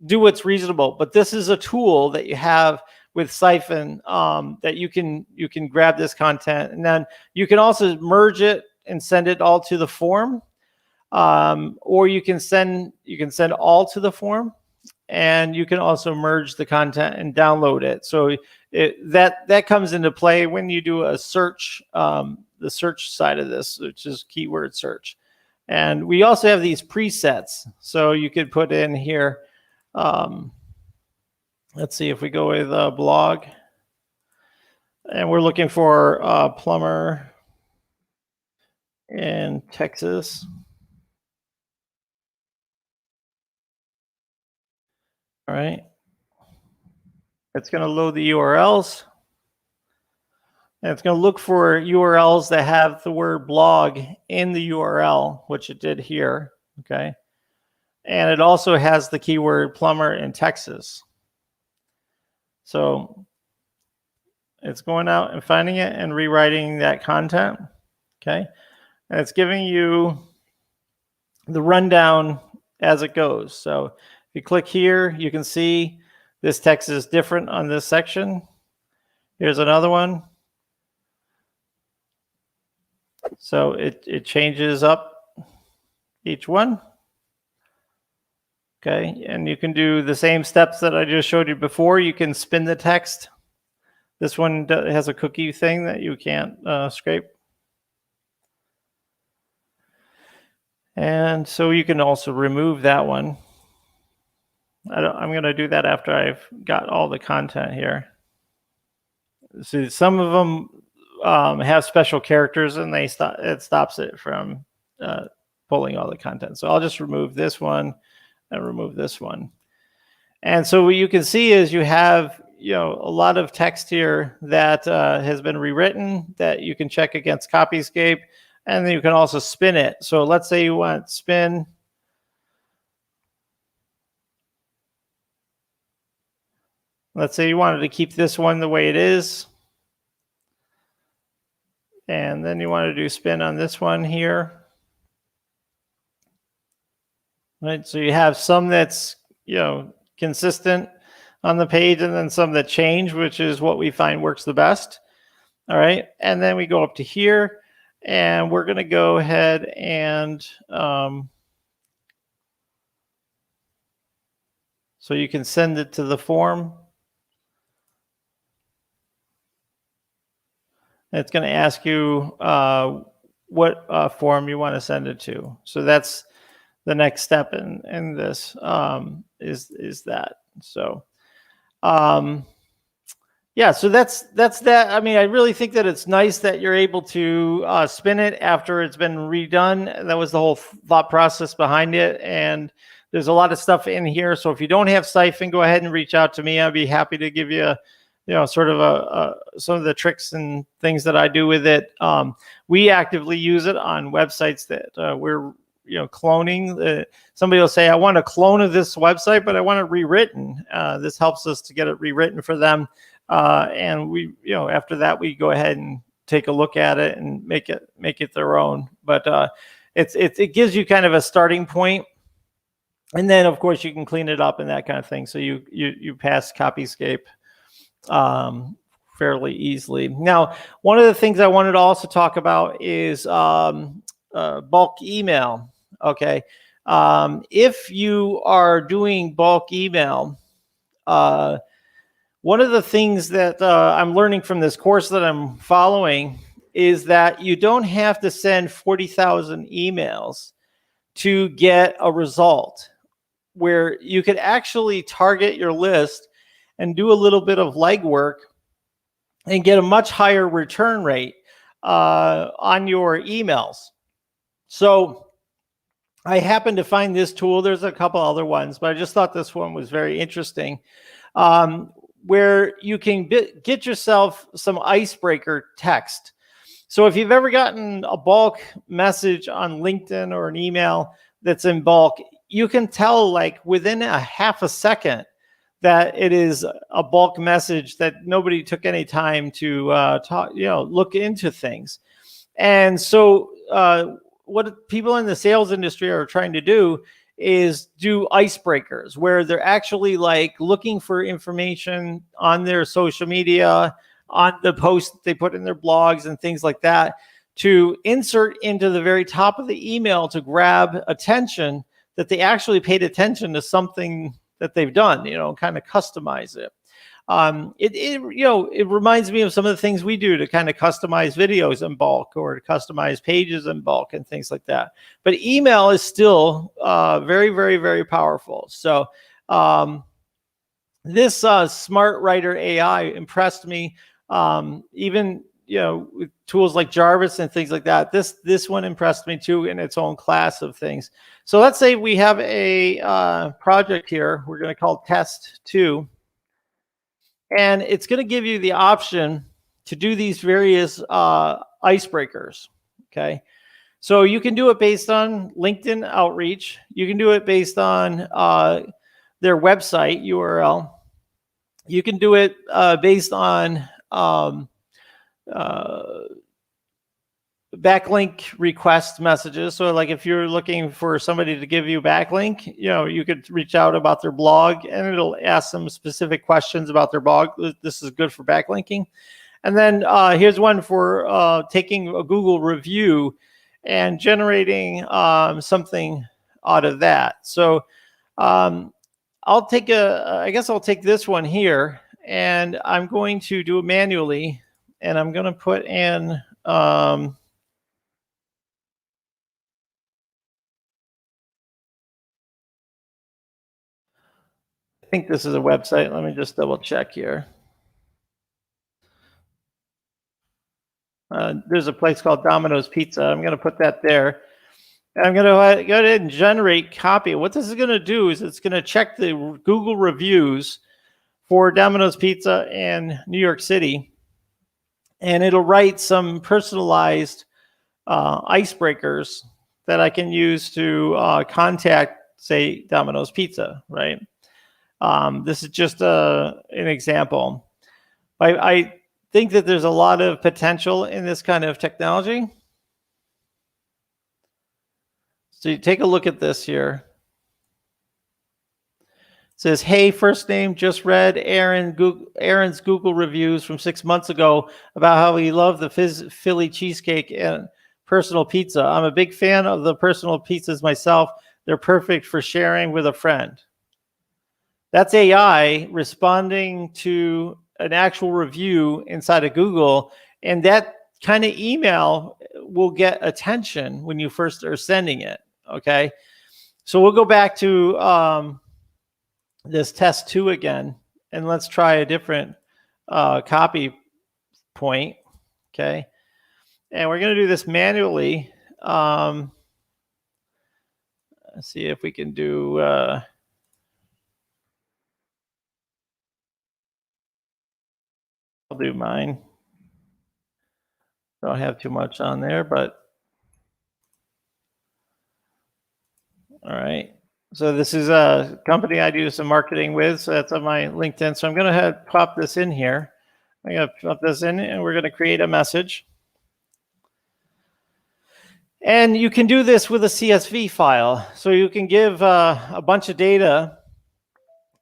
do what's reasonable. But this is a tool that you have with Siphon that you can grab this content, and then you can also merge it and send it all to the form. Or you can send all to the form, and you can also merge the content and download it. So that comes into play when you do a search, the search side of this, which is keyword search. And we also have these presets, so you could put in here. Let's see if we go with blog, and we're looking for plumber in Texas. All right. It's going to load the URLs. And it's going to look for URLs that have the word blog in the URL, which it did here. Okay. And it also has the keyword plumber in Texas. So it's going out and finding it and rewriting that content. Okay. And it's giving you the rundown as it goes. So if you click here, you can see this text is different on this section. Here's another one. So it changes up each one. Okay, and you can do the same steps that I just showed you before. You can spin the text. This one has a cookie thing that you can't scrape. And so you can also remove that one. I'm going to do that after I've got all the content here. See, some of them have special characters, and it stops it from pulling all the content. So I'll just remove this one and remove this one. And so what you can see is you have a lot of text here that has been rewritten that you can check against Copyscape, and then you can also spin it. So let's say you want spin. Let's say you wanted to keep this one the way it is. And then you want to do spin on this one here. Right, so you have some that's consistent on the page, and then some that change, which is what we find works the best. All right, and then we go up to here, and we're going to go ahead and so you can send it to the form. It's going to ask you what form you want to send it to. So that's the next step in this is that. So yeah, so that's that. I mean, I really think that it's nice that you're able to spin it after it's been redone. That was the whole thought process behind it. And there's a lot of stuff in here. So if you don't have Siphon, go ahead and reach out to me. I'd be happy to give you sort of some of the tricks and things that I do with it. We actively use it on websites that we're cloning. Somebody will say, I want a clone of this website, but I want it rewritten. This helps us to get it rewritten for them. And we, after that, we go ahead and take a look at it and make it their own. But it gives you kind of a starting point And then of course you can clean it up and that kind of thing. So you pass Copyscape fairly easily. Now, one of the things I wanted to also talk about is bulk email. Okay. If you are doing bulk email, one of the things that I'm learning from this course that I'm following is that you don't have to send 40,000 emails to get a result, where you could actually target your list and do a little bit of legwork and get a much higher return rate on your emails. So I happened to find this tool. There's a couple other ones, but I just thought this one was very interesting, where you can get yourself some icebreaker text. So if you've ever gotten a bulk message on LinkedIn or an email that's in bulk, you can tell like within a half a second that it is a bulk message, that nobody took any time to look into things. And so what people in the sales industry are trying to do is do icebreakers, where they're actually like looking for information on their social media, on the posts they put in their blogs and things like that, to insert into the very top of the email to grab attention, that they actually paid attention to something that they've done, kind of customize it. It reminds me of some of the things we do to kind of customize videos in bulk, or to customize pages in bulk and things like that. But email is still very, very, very powerful. So this Smart Writer AI impressed me. Even with tools like Jarvis and things like that. This one impressed me too, in its own class of things. So let's say we have a project here. We're going to call test 2. And it's going to give you the option to do these various icebreakers. Okay. So you can do it based on LinkedIn outreach. You can do it based on their website URL. You can do it based on backlink request messages. So like if you're looking for somebody to give you backlink, you could reach out about their blog, and it'll ask some specific questions about their blog. This is good for backlinking. And then here's one for taking a Google review and generating something out of that. So I'll take this one here, and I'm going to do it manually, and I'm going to put in I think this is a website. Let me just double check here. There's a place called Domino's Pizza. I'm going to put that there. And I'm going to go ahead and generate copy. What this is going to do is it's going to check the Google reviews for Domino's Pizza in New York City. And it'll write some personalized icebreakers that I can use to contact, say, Domino's Pizza, right? This is just an example. I think that there's a lot of potential in this kind of technology. So you take a look at this here. It says, hey, first name, just read Aaron's Google reviews from 6 months ago about how he loved the Philly cheesecake and personal pizza. I'm a big fan of the personal pizzas myself. They're perfect for sharing with a friend. That's AI responding to an actual review inside of Google. And that kind of email will get attention when you first are sending it. Okay. So we'll go back to this test 2 again, and let's try a different copy point. Okay. And we're going to do this manually. Let's see if we can do I'll do mine. Don't have too much on there, but all right. So this is a company I do some marketing with. So that's on my LinkedIn. So I'm going to pop this in here. I'm going to pop this in, and we're going to create a message. And you can do this with a CSV file. So you can give a bunch of data,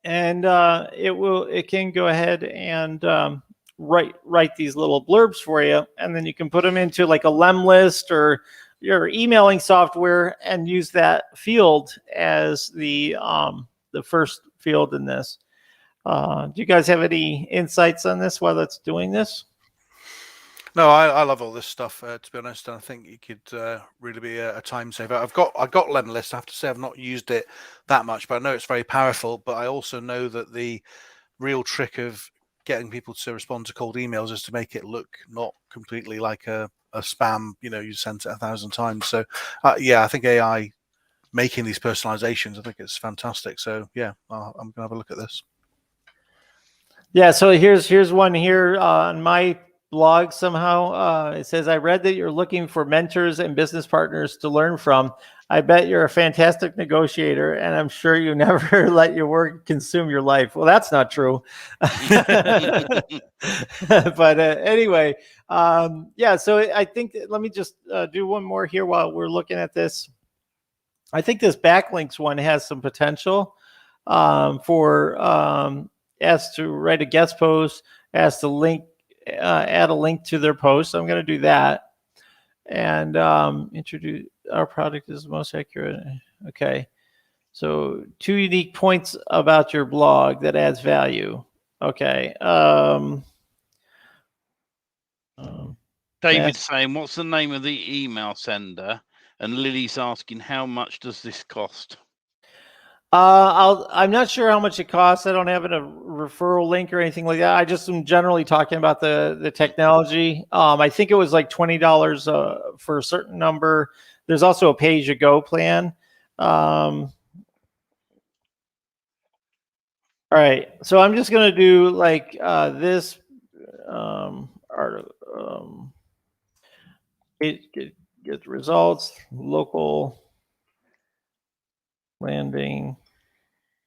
and it can go ahead and write these little blurbs for you, and then you can put them into like a lem list or your emailing software and use that field as the first field in this. Do you guys have any insights on this while it's doing this? No, I love all this stuff, to be honest, and I think it could really be a time saver. I've got Lemlist. I have to say I've not used it that much, but I know it's very powerful. But I also know that the real trick of getting people to respond to cold emails is to make it look not completely like a spam. You sent it 1,000 times. So yeah, I think AI making these personalizations, I think it's fantastic. So yeah, I'm gonna have a look at this. Yeah, so here's one here on my blog somehow. It says, I read that you're looking for mentors and business partners to learn from. I bet you're a fantastic negotiator, and I'm sure you never let your work consume your life. Well, that's not true. But anyway, yeah, so I think let me just do one more here while we're looking at this. I think this backlinks one has some potential for asked to write a guest post, asked to link, add a link to their post. I'm going to do that. And introduce our product is the most accurate. Okay. So 2 unique points about your blog that adds value. Okay. David's saying, what's the name of the email sender? And Lily's asking, how much does this cost? I'm not sure how much it costs. I don't have a referral link or anything like that. I just am generally talking about the technology. I think it was like $20 for a certain number. There's also a pay-as-you-go plan. All right, so I'm just gonna do like this. Get results, local landing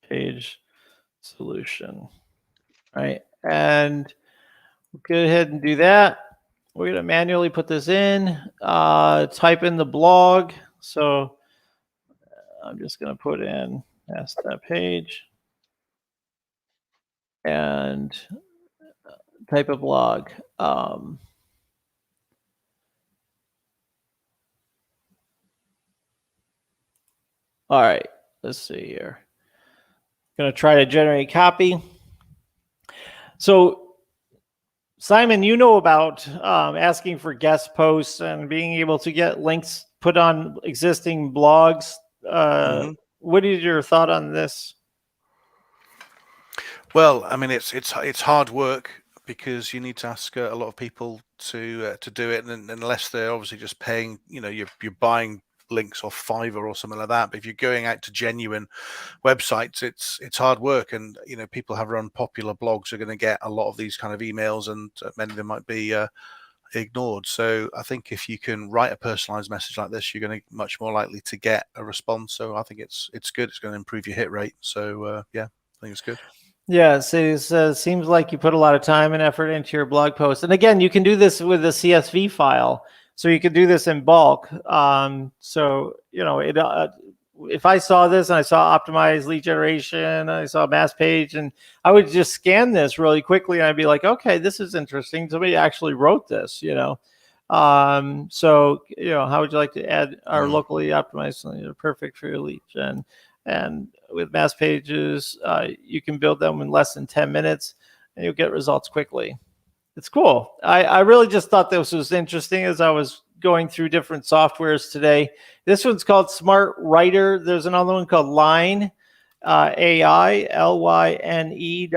page solution. All right, and go ahead and do that. We're going to manually put this in, type in the blog. So I'm just going to put in ask that page and type a blog. All right, let's see here. Going to try to generate copy. So Simon, you know about asking for guest posts and being able to get links put on existing blogs. What is your thought on this? Well, I mean, it's hard work because you need to ask a lot of people to do it, and unless they're obviously just paying, you're buying links off Fiverr or something like that. But if you're going out to genuine websites, it's hard work, and people have run popular blogs are going to get a lot of these kind of emails, and many of them might be ignored. So I think if you can write a personalized message like this, you're going to be much more likely to get a response. So I think it's good. It's going to improve your hit rate. So yeah, I think it's good. Yeah, so it seems like you put a lot of time and effort into your blog post. And again, you can do this with a CSV file. So you can do this in bulk. So, if I saw this and I saw optimized lead generation, I saw mass page, and I would just scan this really quickly, and I'd be like, okay, this is interesting. Somebody actually wrote this, So, how would you like to add our locally optimized, perfect for your lead gen? And with mass pages, you can build them in less than 10 minutes, and you'll get results quickly. It's cool. I really just thought this was interesting as I was going through different softwares today. This one's called Smart Writer. There's another one called Line AI, LYNE.ai.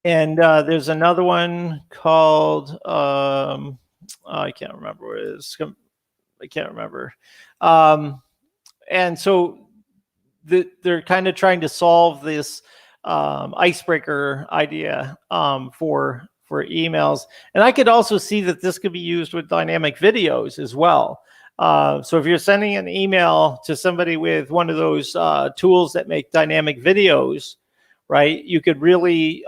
And there's another one called, I can't remember what it is. I can't remember. And so they're kind of trying to solve this icebreaker idea for emails. And I could also see that this could be used with dynamic videos as well. So if you're sending an email to somebody with one of those tools that make dynamic videos, right, you could really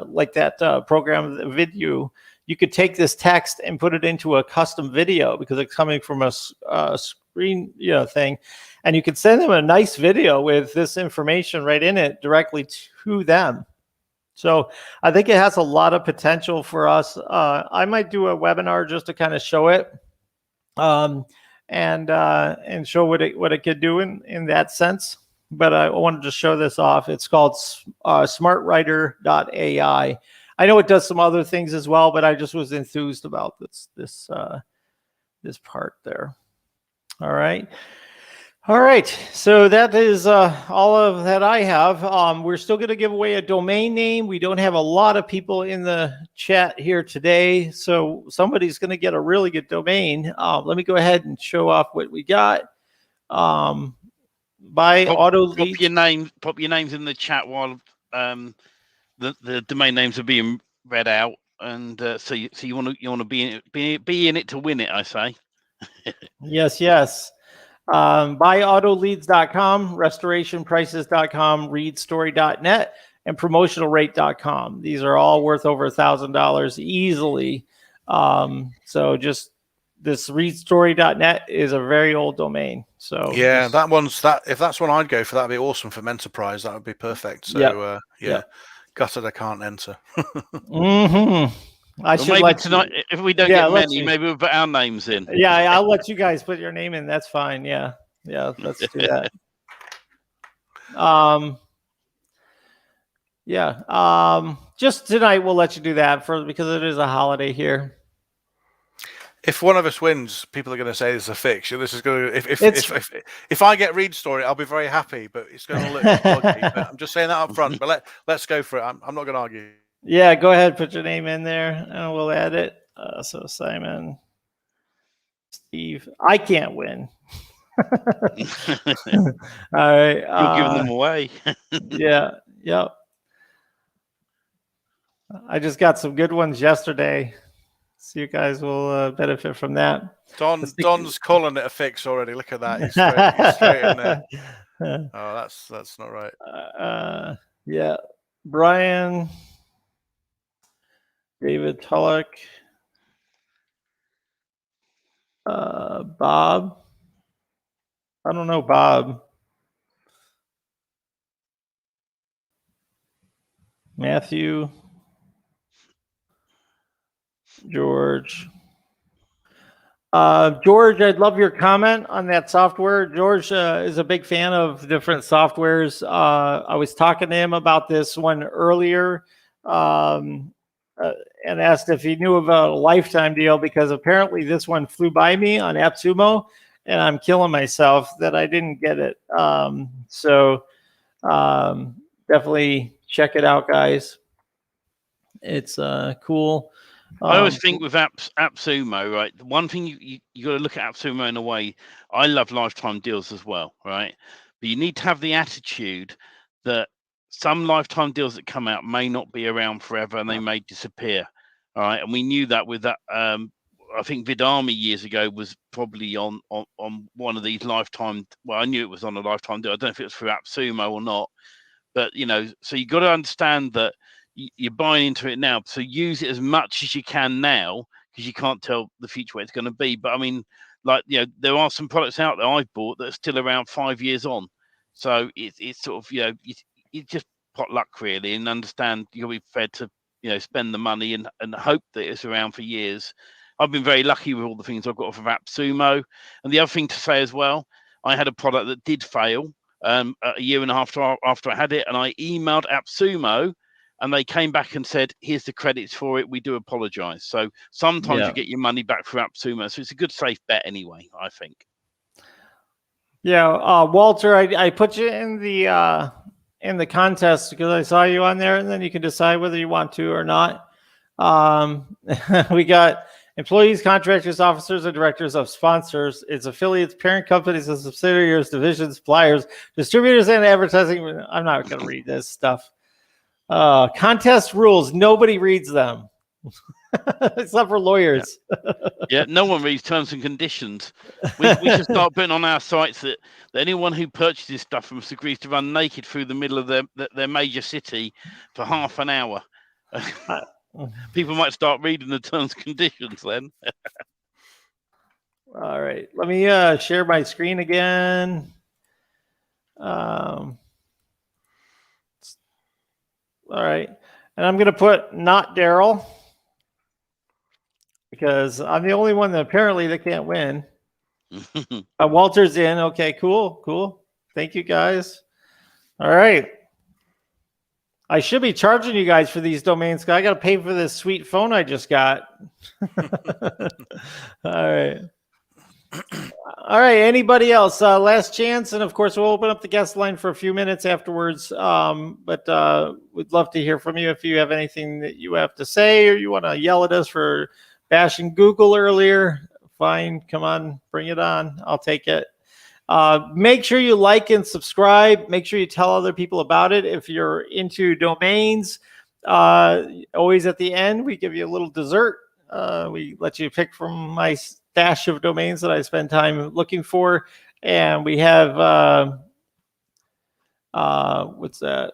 like that program, the video, you could take this text and put it into a custom video because it's coming from a screen, thing, and you could send them a nice video with this information right in it directly to them. So I think it has a lot of potential for us. I might do a webinar just to kind of show it, and show what it could do in that sense. But I wanted to show this off. It's called smartwriter.ai. I know it does some other things as well, but I just was enthused about this part there. All right. So that is all of that I have. We're still going to give away a domain name. We don't have a lot of people in the chat here today, so somebody's going to get a really good domain. Let me go ahead and show off what we got. Pop your names in the chat while the domain names are being read out, and so you want to be in it to win it, I say. Yes. Buyautoleads.com, restorationprices.com, readstory.net, and promotionalrate.com. These are all worth over $1,000 easily. So just this readstory.net is a very old domain. So yeah, if that's one I'd go for, that'd be awesome for Enterprise. That would be perfect. So gutted I can't enter. I should let tonight, if we don't get many, maybe we'll put our names in. Yeah, I'll let you guys put your name in. That's fine. Yeah, let's do that. Just tonight we'll let you do that because it is a holiday here. If one of us wins, people are going to say it's a fix. This is going to if I get Read Story, I'll be very happy, but it's going to look dodgy. But I'm just saying that up front. But let's go for it. I'm not going to argue. Yeah, go ahead, put your name in there, and we'll add it. So Simon, Steve, I can't win. All right, you're giving them away. Yep. I just got some good ones yesterday, so you guys will benefit from that. Don's calling it a fix already. Look at that. He's straight in there. Oh, that's not right. Yeah, Brian, David Tullock, Bob. I don't know Bob. Matthew, George. George, I'd love your comment on that software. George is a big fan of different softwares. I was talking to him about this one earlier and asked if he knew about a lifetime deal, because apparently this one flew by me on AppSumo, and I'm killing myself that I didn't get it. So definitely check it out, guys. It's cool. I always think with AppSumo, right? The one thing you got to look at AppSumo in a way. I love lifetime deals as well, right? But you need to have the attitude that some lifetime deals that come out may not be around forever, and they may disappear. All right, and we knew that with that. I think Vidami years ago was probably on one of these lifetime. Well, I knew it was on a lifetime deal. I don't know if it was through AppSumo or not, but so you got to understand that you're buying into it now, so use it as much as you can now, because you can't tell the future where it's going to be. But I mean, there are some products out there I've bought that are still around 5 years on, so it's sort of it's just pot luck really, and understand you'll be prepared to spend the money and hope that it's around for years. I've been very lucky with all the things I've got off of AppSumo. And the other thing to say as well, I had a product that did fail a year and a half after I had it, and I emailed AppSumo, and they came back and said, here's the credits for it. We do apologize. So sometimes you get your money back for AppSumo. So it's a good, safe bet anyway, I think. Yeah. Walter, I put you in the contest because I saw you on there, and then you can decide whether you want to or not. We got employees, contractors, officers, and directors of sponsors, its affiliates, parent companies, and subsidiaries, divisions, suppliers, distributors, and advertising. I'm not going to read this stuff. Contest rules. Nobody reads them. Except for lawyers. Yeah, no one reads terms and conditions. We should start putting on our sites that anyone who purchases stuff from us agrees to run naked through the middle of their major city for half an hour. People might start reading the terms and conditions then. All right, let me share my screen again. All right, and I'm going to put not Daryl because I'm the only one that apparently that can't win. Walter's in. Okay, cool. Thank you, guys. All right. I should be charging you guys for these domains because I got to pay for this sweet phone I just got. All right. All right. Anybody else? Last chance. And of course, we'll open up the guest line for a few minutes afterwards. But we'd love to hear from you if you have anything that you have to say or you want to yell at us for bashing Google earlier. Fine. Come on. Bring it on. I'll take it. Make sure you like and subscribe. Make sure you tell other people about it. If you're into domains, always at the end, we give you a little dessert. We let you pick from my stash of domains that I spend time looking for. And we have, what's that?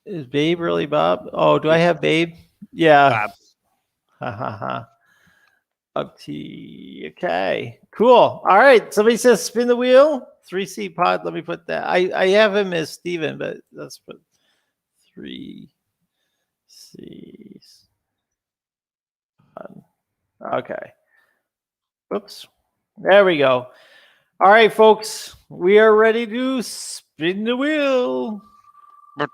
Is Babe really Bob? Oh, do I have Babe? Yeah. Bob. Okay, cool. All right. Somebody says spin the wheel. 3C pod. Let me put that. I have him as Steven, but let's put 3 C's. Okay. Oops. There we go. All right, folks. We are ready to spin the wheel. I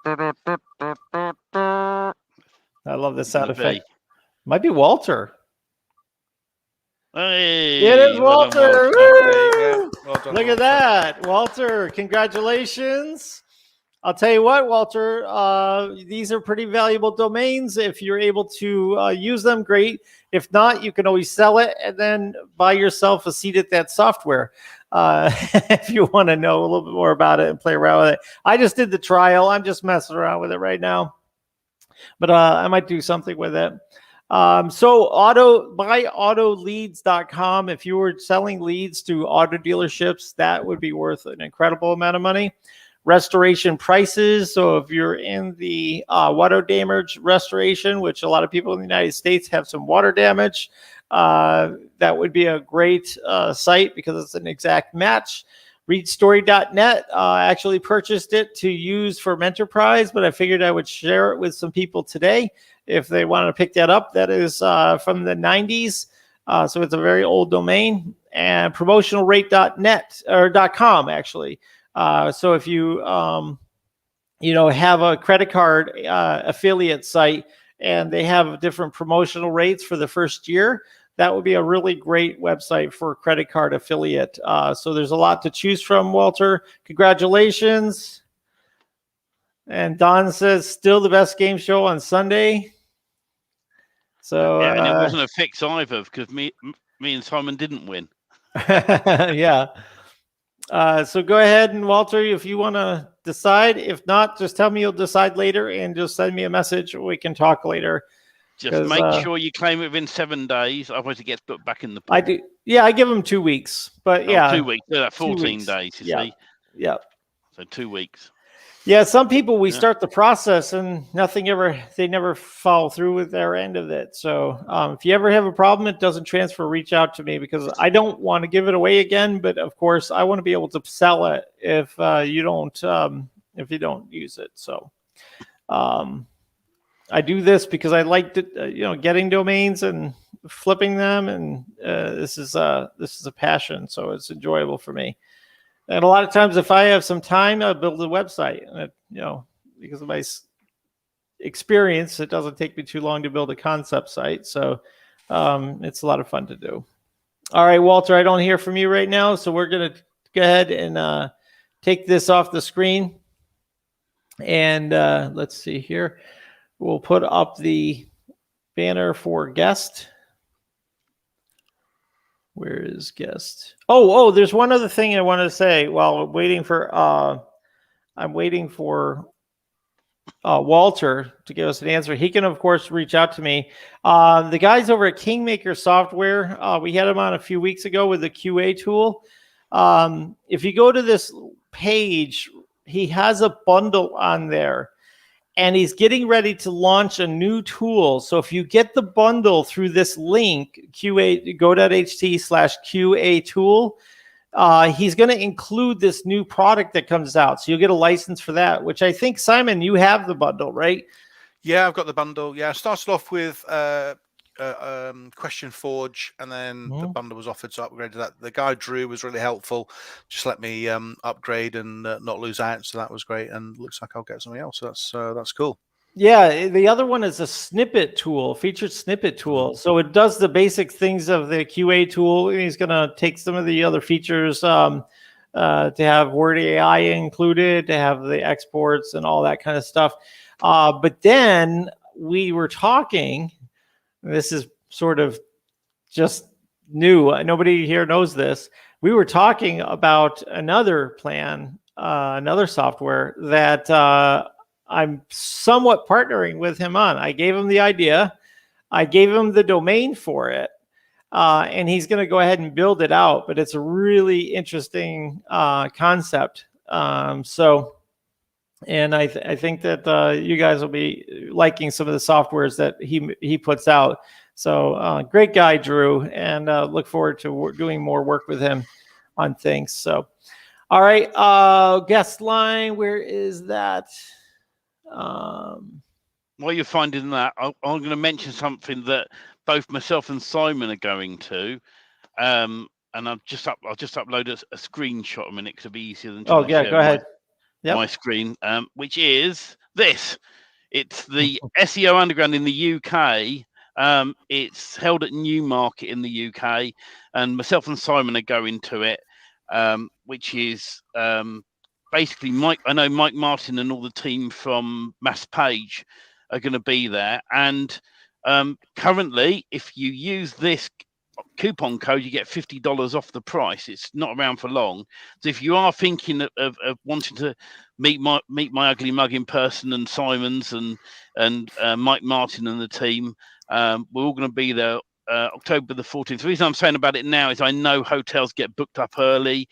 love the sound effect. Might be Walter. Hey, it is Walter. Well done, Look at that, Walter. Congratulations. I'll tell you what, Walter, these are pretty valuable domains. If you're able to use them, great. If not, you can always sell it and then buy yourself a seat at that software. If you want to know a little bit more about it and play around with it. I just did the trial. I'm just messing around with it right now. But I might do something with it. So buyautoleads.com. If you were selling leads to auto dealerships, that would be worth an incredible amount of money. Restoration prices. So if you're in the water damage restoration, which a lot of people in the United States have some water damage, that would be a great site because it's an exact match. ReadStory.net. I actually purchased it to use for Menterprise, but I figured I would share it with some people today if they wanted to pick that up. That is from the 90s. So it's a very old domain. And promotionalrate.net or .com actually. So if you have a credit card affiliate site and they have different promotional rates for the first year, that would be a really great website for a credit card affiliate. So there's a lot to choose from, Walter. Congratulations. And Don says, still the best game show on Sunday. So yeah, and it wasn't a fix either because me and Simon didn't win. Yeah. So go ahead and Walter, if you want to decide. If not, just tell me you'll decide later and just send me a message. We can talk later. Just make sure you claim it within 7 days, otherwise it gets put back in the pool. I do. Yeah, I give them 2 weeks, but yeah, 2 weeks. Yeah, 14 days. You see. Yeah. So 2 weeks. Yeah, some people we start the process and they never follow through with their end of it. So if you ever have a problem, it doesn't transfer, reach out to me because I don't want to give it away again. But of course, I want to be able to sell it if you don't use it. So I do this because I like to, getting domains and flipping them, and this is a passion, so it's enjoyable for me. And a lot of times, if I have some time, I'll build a website. And because of my experience, it doesn't take me too long to build a concept site. So it's a lot of fun to do. All right, Walter, I don't hear from you right now, so we're going to go ahead and take this off the screen. And let's see here. We'll put up the banner for guest. Where is guest? Oh, there's one other thing I wanted to say while I'm waiting for Walter to give us an answer. He can, of course, reach out to me. The guys over at Kingmaker Software, we had them on a few weeks ago with the QA tool. If you go to this page, he has a bundle on there. and he's getting ready to launch a new tool. So if you get the bundle through this link, go.ht/QA tool, he's going to include this new product that comes out. So you'll get a license for that, which I think, Simon, you have the bundle, right? Yeah, I've got the bundle. Yeah, I started off with Question Forge, and then the bundle was offered to upgrade to that. The guy Drew was really helpful, just let me upgrade and not lose out. So that was great, and looks like I'll get something else. So that's cool. Yeah, the other one is a snippet tool, featured snippet tool. So it does the basic things of the QA tool. He's going to take some of the other features to have Word AI included, to have the exports and all that kind of stuff. But then we were talking, this is sort of just new. Nobody here knows this. We were talking about another plan, another software that I'm somewhat partnering with him on. I gave him the idea. I gave him the domain for it. And he's going to go ahead and build it out. But it's a really interesting concept. And I think that you guys will be liking some of the softwares that he puts out. So great guy, Drew, and look forward to doing more work with him on things. So, all right, guest line, where is that? While you're finding that, I'm going to mention something that both myself and Simon are going to. And I'll just upload a screenshot a minute because it'll be easier than trying to share go ahead. My screen, which is this. It's the SEO Underground in the UK. It's held at Newmarket in the UK, and myself and Simon are going to it, which is basically Mike. I know Mike Martin and all the team from Mass Page are going to be there, and currently, if you use this coupon code, you get $50 off the price. It's not around for long. So if you are thinking of wanting to meet my ugly mug in person, and Simon's and Mike Martin and the team, we're all going to be there October the 14th. The reason I'm saying about it now is I know hotels get booked up early,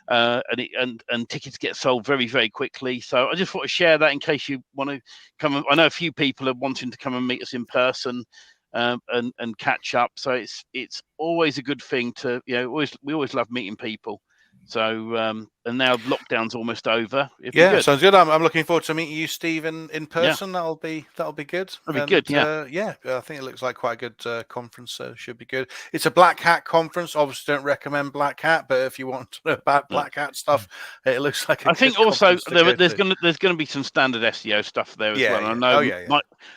and tickets get sold very, very quickly. So I just thought to share that in case you want to come. I know a few people are wanting to come and meet us in person. And catch up. So it's always a good thing to, we always love meeting people. So and now lockdown's almost over. Sounds good. I'm looking forward to meeting you, Steve, in person. That'll be good. That'll be good. I think it looks like quite a good conference, so it should be good. It's a black hat conference. Obviously, don't recommend black hat, but if you want to know about black hat stuff, it looks like. I think also there's going to be some standard SEO stuff there as well. Yeah. I know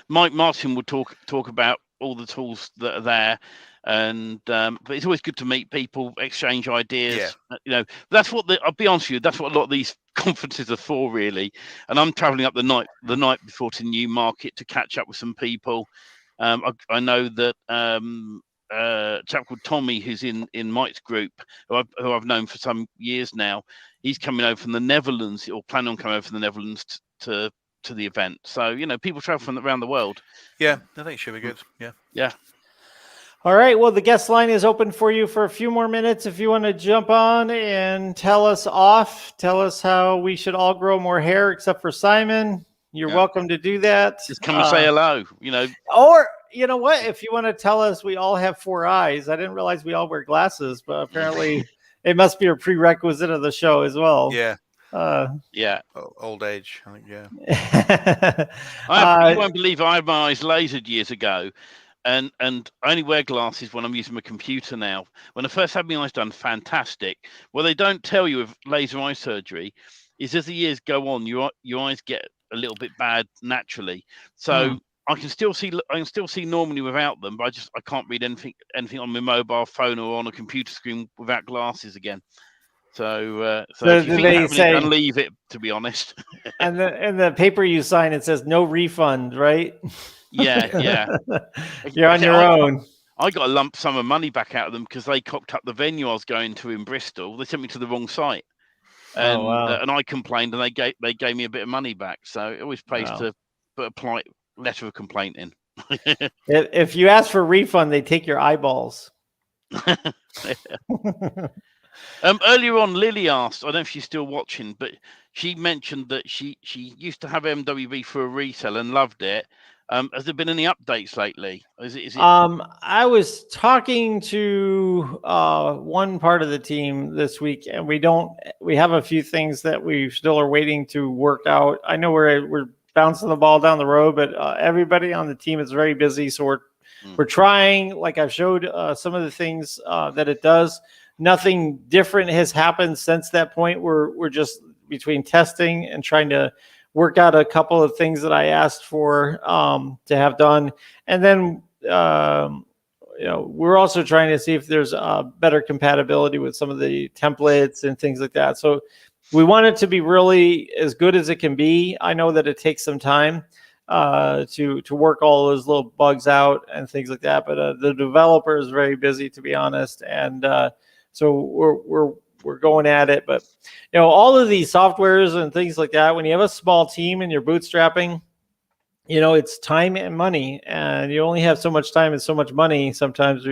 Mike Martin will talk about all the tools that are there, and but it's always good to meet people, exchange ideas. That's what I'll be honest with you, that's what a lot of these conferences are for, really. And I'm traveling up the night before to Newmarket to catch up with some people. I know that a chap called Tommy, who's in Mike's group, who I've known for some years now, he's coming over from the Netherlands, or planning on coming over from the Netherlands to the event. So people travel from around the world. I think it should be good. Yeah. All right, well, the guest line is open for you for a few more minutes if you want to jump on and tell us how we should all grow more hair except for Simon. You're welcome to do that. Just come and say hello, or you know what, if you want to tell us we all have 4 eyes. I didn't realize we all wear glasses, but apparently it must be a prerequisite of the show as well. Old age, I think. You won't believe I had my eyes lasered years ago, and I only wear glasses when I'm using my computer now. When I first had my eyes done, fantastic. What they don't tell you of laser eye surgery is as the years go on, your eyes get a little bit bad naturally. So I can still see normally without them, but I can't read anything on my mobile phone or on a computer screen without glasses again. So if you think that, leave it, to be honest. And the paper you sign, it says no refund, right? Yeah. You're on your own. I got a lump sum of money back out of them because they cocked up the venue I was going to in Bristol. They sent me to the wrong site, and and I complained, and they gave me a bit of money back. So it always pays to put a polite letter of complaint in. If you ask for a refund, they take your eyeballs. Earlier on, Lily asked, I don't know if she's still watching, but she mentioned that she used to have MWB for a resale and loved it. Has there been any updates lately? Is it? I was talking to one part of the team this week, and we have a few things that we still are waiting to work out. I know we're bouncing the ball down the road, but everybody on the team is very busy, so we're trying. Like I've showed some of the things that it does. Nothing different has happened since that point. We're just between testing and trying to work out a couple of things that I asked for to have done, and then we're also trying to see if there's better compatibility with some of the templates and things like that. So we want it to be really as good as it can be. I know that it takes some time to work all those little bugs out and things like that, but the developer is very busy, to be honest, and so we're going at it. But all of these softwares and things like that, when you have a small team and you're bootstrapping, it's time and money, and you only have so much time and so much money. Sometimes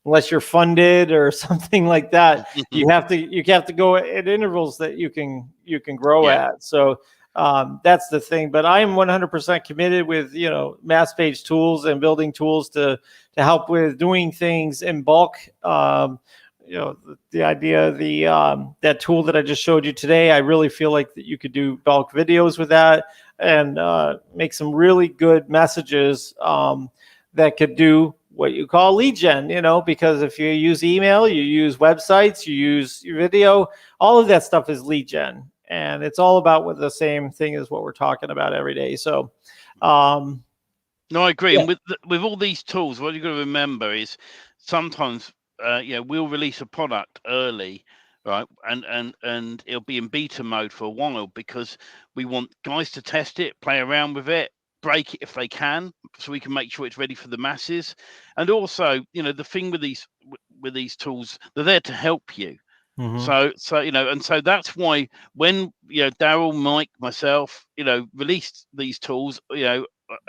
unless you're funded or something like that, you have to go at intervals that you can grow at. So that's the thing. But I am 100% committed with mass page tools and building tools to help with doing things in bulk. The idea, that tool that I just showed you today, I really feel like that you could do bulk videos with that and make some really good messages that could do what you call lead gen, because if you use email, you use websites, you use your video, all of that stuff is lead gen. And it's all about the same thing as what we're talking about every day. So, no, I agree. Yeah. And with all these tools, what you've got to remember is sometimes we'll release a product early, right, and it'll be in beta mode for a while because we want guys to test it, play around with it, break it if they can, so we can make sure it's ready for the masses. And also, the thing with these tools, they're there to help you. Mm-hmm. So and so that's why when Daryl, Mike, myself, released these tools, and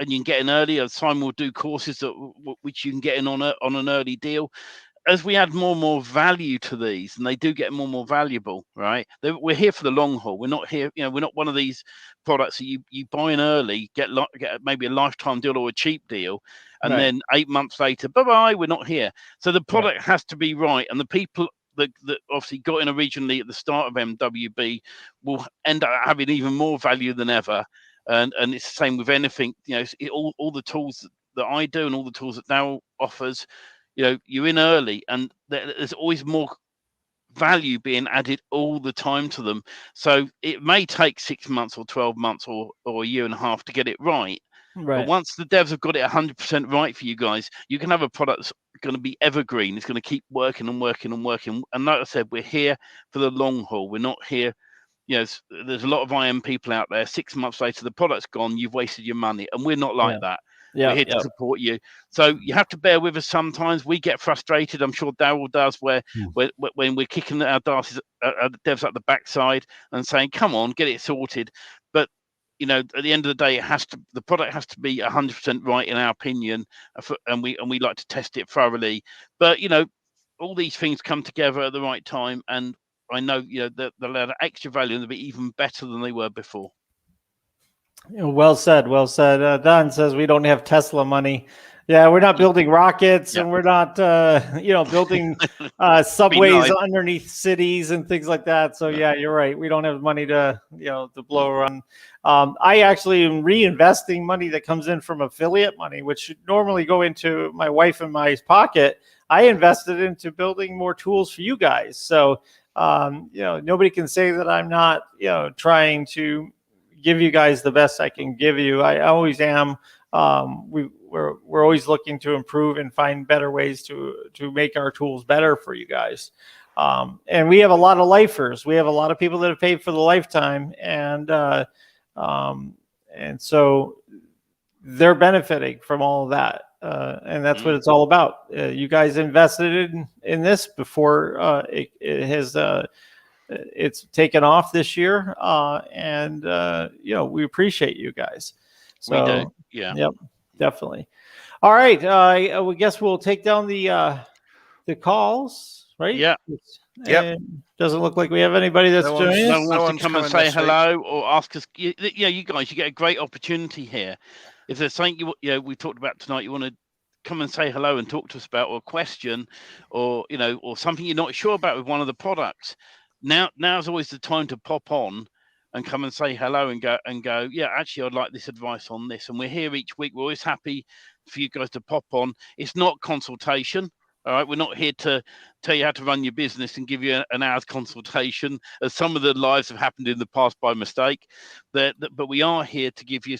you can get in early. Simon will do courses which you can get in on an early deal. As we add more and more value to these, and they do get more and more valuable, right? We're here for the long haul. We're not here, we're not one of these products that you buy in early, get maybe a lifetime deal or a cheap deal, and then 8 months later, bye-bye, we're not here. So the product has to be right, and the people that obviously got in originally at the start of MWB will end up having even more value than ever. And it's the same with anything, all the tools that I do and all the tools that Daryl offers, you're in early, and there's always more value being added all the time to them. So it may take 6 months or 12 months or a year and a half to get it right. But once the devs have got it 100% right for you guys, you can have a product that's going to be evergreen. It's going to keep working and working and working. And like I said, we're here for the long haul. We're not here. There's a lot of IM people out there. 6 months later, the product's gone. You've wasted your money. And we're not like that. We're here to support you. So you have to bear with us sometimes. We get frustrated. I'm sure Daryl does, when we're kicking our devs at the backside and saying, come on, get it sorted. But, at the end of the day, the product has to be 100% right in our opinion. And we like to test it thoroughly. But, all these things come together at the right time. And I know, they'll add extra value and they'll be even better than they were before. Well said. Well said. Don says we don't have Tesla money. Yeah, we're not building rockets, and we're not, building subways underneath cities and things like that. So yeah, you're right. We don't have money to blow around. I actually am reinvesting money that comes in from affiliate money, which should normally go into my wife and my pocket. I invested into building more tools for you guys. So nobody can say that I'm not trying to give you guys the best I can give you. I always am. We're always looking to improve and find better ways to make our tools better for you guys. And we have a lot of lifers. We have a lot of people that have paid for the lifetime, and so they're benefiting from all of that. And that's what it's all about. You guys invested in this before it has it's taken off this year, and we appreciate you guys. So, we do. Yeah. Yep, definitely. All right. I guess we'll take down the calls right? Yeah. Yep. And doesn't look like we have anybody that's No joining No us. one wants one's to come and coming say this week. hello or ask us. You guys, you get a great opportunity here. If there's something we talked about tonight, you want to come and say hello and talk to us about, or a question, or or something you're not sure about with one of the products. Now's always the time to pop on and come and say hello and go. Yeah, actually, I'd like this advice on this. And we're here each week. We're always happy for you guys to pop on. It's not consultation. All right, we're not here to tell you how to run your business and give you an hour's consultation, as some of the lives have happened in the past by mistake. But we are here to give you,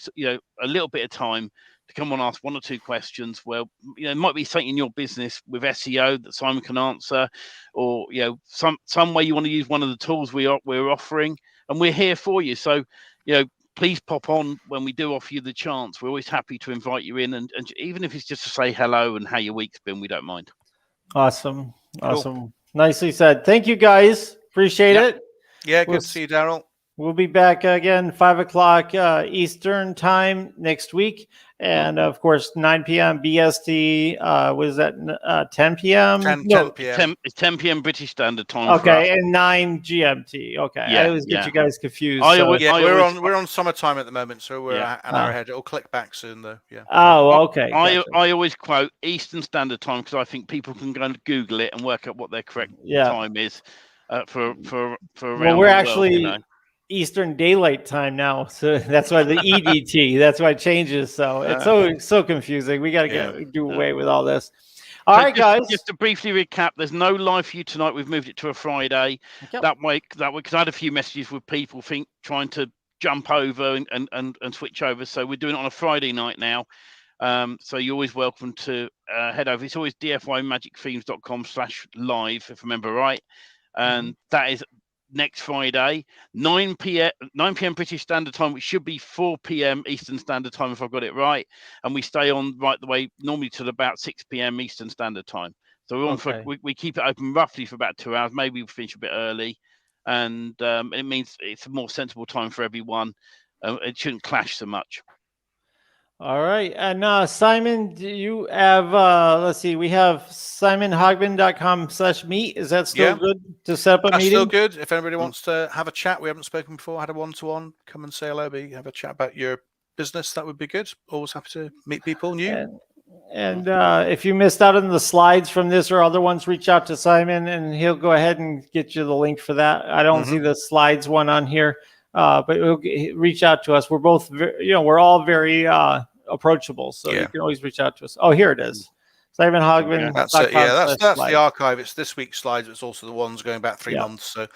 a little bit of time to come on, ask one or two questions. Well, it might be something in your business with SEO that Simon can answer, or some way you want to use one of the tools we're offering, and we're here for you. So, please pop on when we do offer you the chance. We're always happy to invite you in, and even if it's just to say hello and how your week's been, we don't mind. Awesome. Cool. Nicely said. Thank you, guys. Appreciate it. Yeah, We'll good to see you, Daryl. We'll be back again 5:00 Eastern time next week, and of course 9 p.m. BST. What is that? 10 p.m. 10 p.m. It's 10 p.m. British Standard Time. Okay, and 9 GMT. Okay, Yeah, I always get you guys confused. We're on summertime at the moment, so we're an hour ahead. It'll click back soon, though. Yeah. Oh, okay. I always quote Eastern Standard Time because I think people can go and Google it and work out what their correct time is for around well, we're the actually world, Eastern Daylight Time now, so that's why the EDT. That's why it changes. So it's so confusing. We got to do away with all this. All right, guys. Just to briefly recap, there's no live for you tonight. We've moved it to a Friday. Yep. That way, because I had a few messages with people trying to jump over and switch over. So we're doing it on a Friday night now. So you're always welcome to head over. It's always dfymagicthemes.com/live, if I remember right. And that is next Friday, 9 p.m. British Standard Time, which should be 4 p.m. Eastern Standard Time, if I've got it right. And we stay on right the way normally till about 6 p.m. Eastern Standard Time. So we're on we keep it open roughly for about 2 hours. Maybe we finish a bit early, and it means it's a more sensible time for everyone. It shouldn't clash so much. All right. And Simon, do you have, let's see, we have simonhogman.com/meet. Is that still good to set up a meeting? That's still good. If anybody wants to have a chat, we haven't spoken before, had a one-to-one, come and say hello, have a chat about your business. That would be good. Always happy to meet people new. And if you missed out on the slides from this or other ones, reach out to Simon and he'll go ahead and get you the link for that. I don't see the slides one on here. But reach out to us. We're both, we're all very approachable, so you can always reach out to us. Oh, here it is. Simon Hogman. That's it. Yeah, that's the archive. It's this week's slides. It's also the ones going back 3 months. So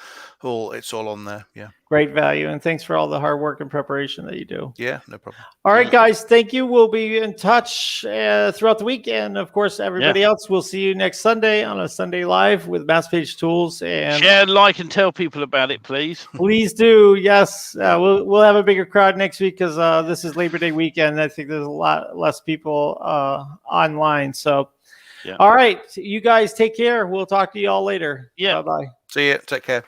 it's all on there. Yeah. Great value. And thanks for all the hard work and preparation that you do. Yeah, no problem. All right, guys. Thank you. We'll be in touch throughout the week. And of course, everybody else, we'll see you next Sunday on a Sunday Live with MassPage Tools. And share, like, and tell people about it, please. Please do. Yes. We'll have a bigger crowd next week because this is Labor Day weekend. I think there's a lot less people online. So, all right. You guys take care. We'll talk to you all later. Yeah. Bye-bye. See you. Take care.